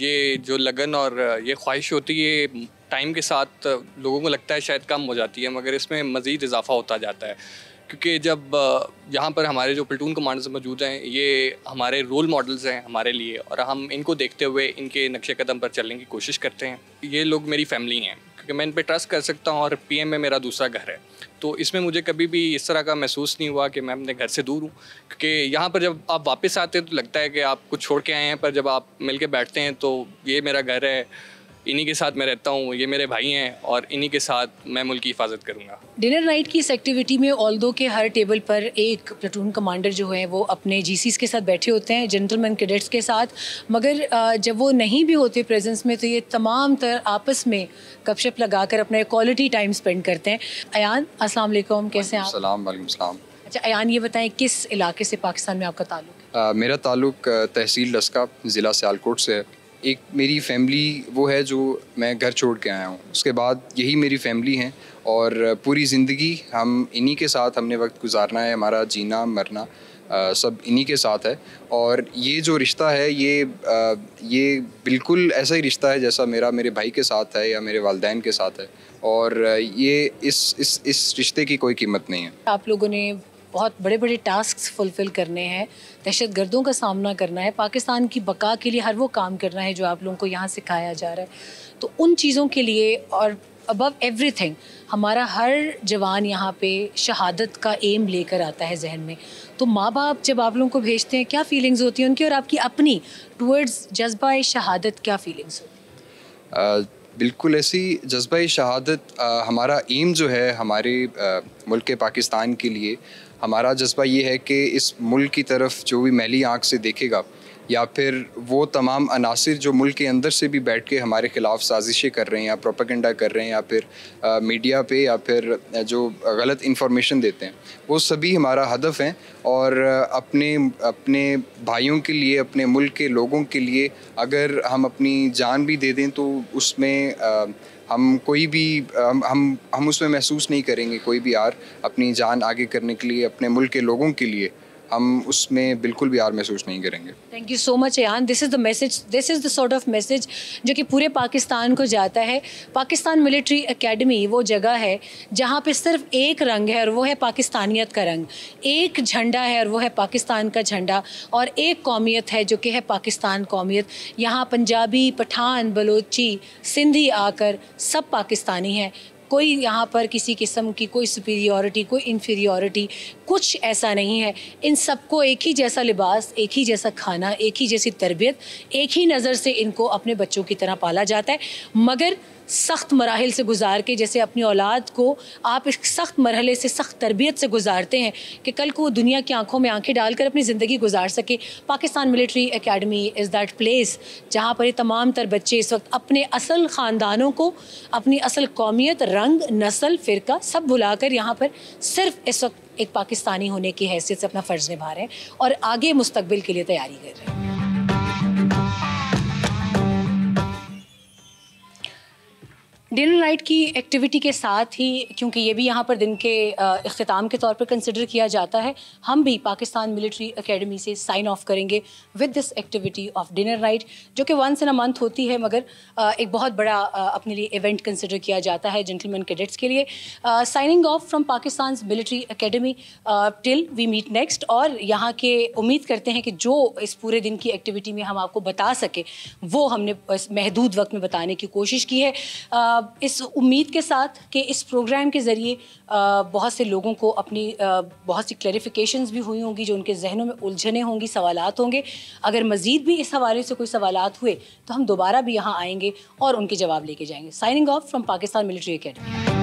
ये जो लगन और ये ख्वाहिश होती है टाइम के साथ लोगों को लगता है शायद कम हो जाती है, मगर इसमें मज़ीद इजाफा होता जाता है क्योंकि जब यहाँ पर हमारे जो प्लटून कमांडर्स मौजूद हैं ये हमारे रोल मॉडल्स हैं हमारे लिए और हम इनको देखते हुए इनके नक्शे कदम पर चलने की कोशिश करते हैं. ये लोग मेरी फैमिली हैं क्योंकि मैं इन पर ट्रस्ट कर सकता हूँ और PMA मेरा दूसरा घर है. तो इसमें मुझे कभी भी इस तरह का महसूस नहीं हुआ कि मैं अपने घर से दूर हूँ क्योंकि यहाँ पर जब आप वापस आते हैं तो लगता है कि आप कुछ छोड़ के आए हैं, पर जब आप मिल के बैठते हैं तो ये मेरा घर है, इन्हीं के साथ मैं रहता हूँ, ये मेरे भाई हैं और इन्हीं के साथ मैं मुल्क की हिफाजत करूँगा. डिनर नाइट की इस एक्टिविटी में ऑल्दो के हर टेबल पर एक प्लटून कमांडर जो है वो अपने GCs के साथ बैठे होते हैं, जेंटलमैन कैडेट्स के साथ, मगर जब वो नहीं भी होते प्रेजेंस में तो ये तमाम तर आपस में गपशप लगाकर अपना क्वालिटी टाइम स्पेंड करते हैं. अयान, अस्सलाम वालेकुम, कैसे हैं आप? वालेकुम सलाम. अच्छा अयान, ये बताएं किस इलाके से पाकिस्तान में आपका ताल्लुक है? मेरा ताल्लुक तहसील डस्का ज़िला सियालकोट से है. एक मेरी फैमिली वो है जो मैं घर छोड़ के आया हूँ, उसके बाद यही मेरी फैमिली है और पूरी ज़िंदगी हम इन्हीं के साथ हमने वक्त गुजारना है. हमारा जीना मरना सब इन्हीं के साथ है और ये जो रिश्ता है ये बिल्कुल ऐसा ही रिश्ता है जैसा मेरे भाई के साथ है या मेरे वालिदैन के साथ है और ये इस रिश्ते की कोई कीमत नहीं है. आप लोगों ने बहुत बड़े बड़े टास्क फुलफ़िल करने हैं, दहशत गर्दों का सामना करना है, पाकिस्तान की बका के लिए हर वो काम करना है जो आप लोगों को यहाँ सिखाया जा रहा है. तो उन चीज़ों के लिए और अबव एवरीथिंग हमारा हर जवान यहाँ पे शहादत का एम लेकर आता है जहन में. तो माँ बाप जब आप लोगों को भेजते हैं क्या फीलिंग्स होती हैं उनकी और आपकी अपनी टूवर्ड्स जज्बा शहादत क्या फीलिंग्स होती? बिल्कुल ऐसी जज्बा शहादत हमारा एम जो है हमारे मुल्क पाकिस्तान के लिए, हमारा जज्बा ये है कि इस मुल्क की तरफ जो भी मैली आँख से देखेगा या फिर वो तमाम अनासिर जो मुल्क के अंदर से भी बैठ के हमारे ख़िलाफ़ साजिशें कर रहे हैं या प्रोपेगेंडा कर रहे हैं या फिर मीडिया पे या फिर जो गलत इंफॉर्मेशन देते हैं, वो सभी हमारा हदफ हैं और अपने भाइयों के लिए, अपने मुल्क के लोगों के लिए अगर हम अपनी जान भी दे दें तो उसमें हम कोई भी हम उसमें महसूस नहीं करेंगे कोई भी यार अपनी जान आगे करने के लिए, अपने मुल्क के लोगों के लिए हम उसमें बिल्कुल भी यार महसूस नहीं करेंगे. Thank you so much Ayaan. This is the message, this is the sort of message जो कि पूरे पाकिस्तान को जाता है. पाकिस्तान मिलिट्री एकेडमी वो जगह है जहाँ पे सिर्फ एक रंग है और वो है पाकिस्तानियत का रंग, एक झंडा है और वो है पाकिस्तान का झंडा, और एक कौमियत है जो कि है पाकिस्तान कौमियत. यहाँ पंजाबी, पठान, बलोची, सिंधी आकर सब पाकिस्तानी हैं. कोई यहाँ पर किसी किस्म की कोई सुपीरियॉरिटी, कोई इन्फीरियॉरिटी कुछ ऐसा नहीं है. इन सबको एक ही जैसा लिबास, एक ही जैसा खाना, एक ही जैसी तरबियत, एक ही नज़र से इनको अपने बच्चों की तरह पाला जाता है. मगर सख्त मराहिल से गुजार के, जैसे अपनी औलाद को आप इस सख्त मरहले से, सख्त तरबियत से गुजारते हैं कि कल को वो दुनिया की आंखों में आंखें डालकर अपनी ज़िंदगी गुजार सके. Pakistan military academy is that place जहाँ पर ये तमाम तर बच्चे इस वक्त अपने असल ख़ानदानों को, अपनी असल कौमियत, रंग, नस्ल, फ़िरका सब भुलाकर यहाँ पर सिर्फ इस वक्त एक पाकिस्तानी होने की हैसियत से अपना फ़र्ज़ निभा रहे हैं और आगे मुस्तकबिल के लिए तैयारी कर रहे हैं. डिनर नाइट की एक्टिविटी के साथ ही, क्योंकि ये भी यहाँ पर दिन के इख्तिताम के तौर पर कंसिडर किया जाता है, हम भी पाकिस्तान मिलिट्री एकेडमी से साइन ऑफ करेंगे with this activity of dinner night, जो कि वंस इन अ मंथ होती है, मगर एक बहुत बड़ा अपने लिए इवेंट कंसिडर किया जाता है जेंटलमैन कैडेट्स के लिए। Signing off from Pakistan military academy till we meet next. और यहाँ के उम्मीद करते हैं कि जो इस पूरे दिन की एक्टिविटी में हम आपको बता सके वो हमने इस महदूद वक्त में बताने की कोशिश की है, इस उम्मीद के साथ कि इस प्रोग्राम के ज़रिए बहुत से लोगों को अपनी बहुत सी क्लैरिफिकेशंस भी हुई होंगी, जो उनके जहनों में उलझने होंगी, सवालात होंगे। अगर मज़ीद भी इस हवाले से कोई सवालात हुए तो हम दोबारा भी यहाँ आएंगे और उनके जवाब लेके जाएंगे। Signing off from Pakistan military academy.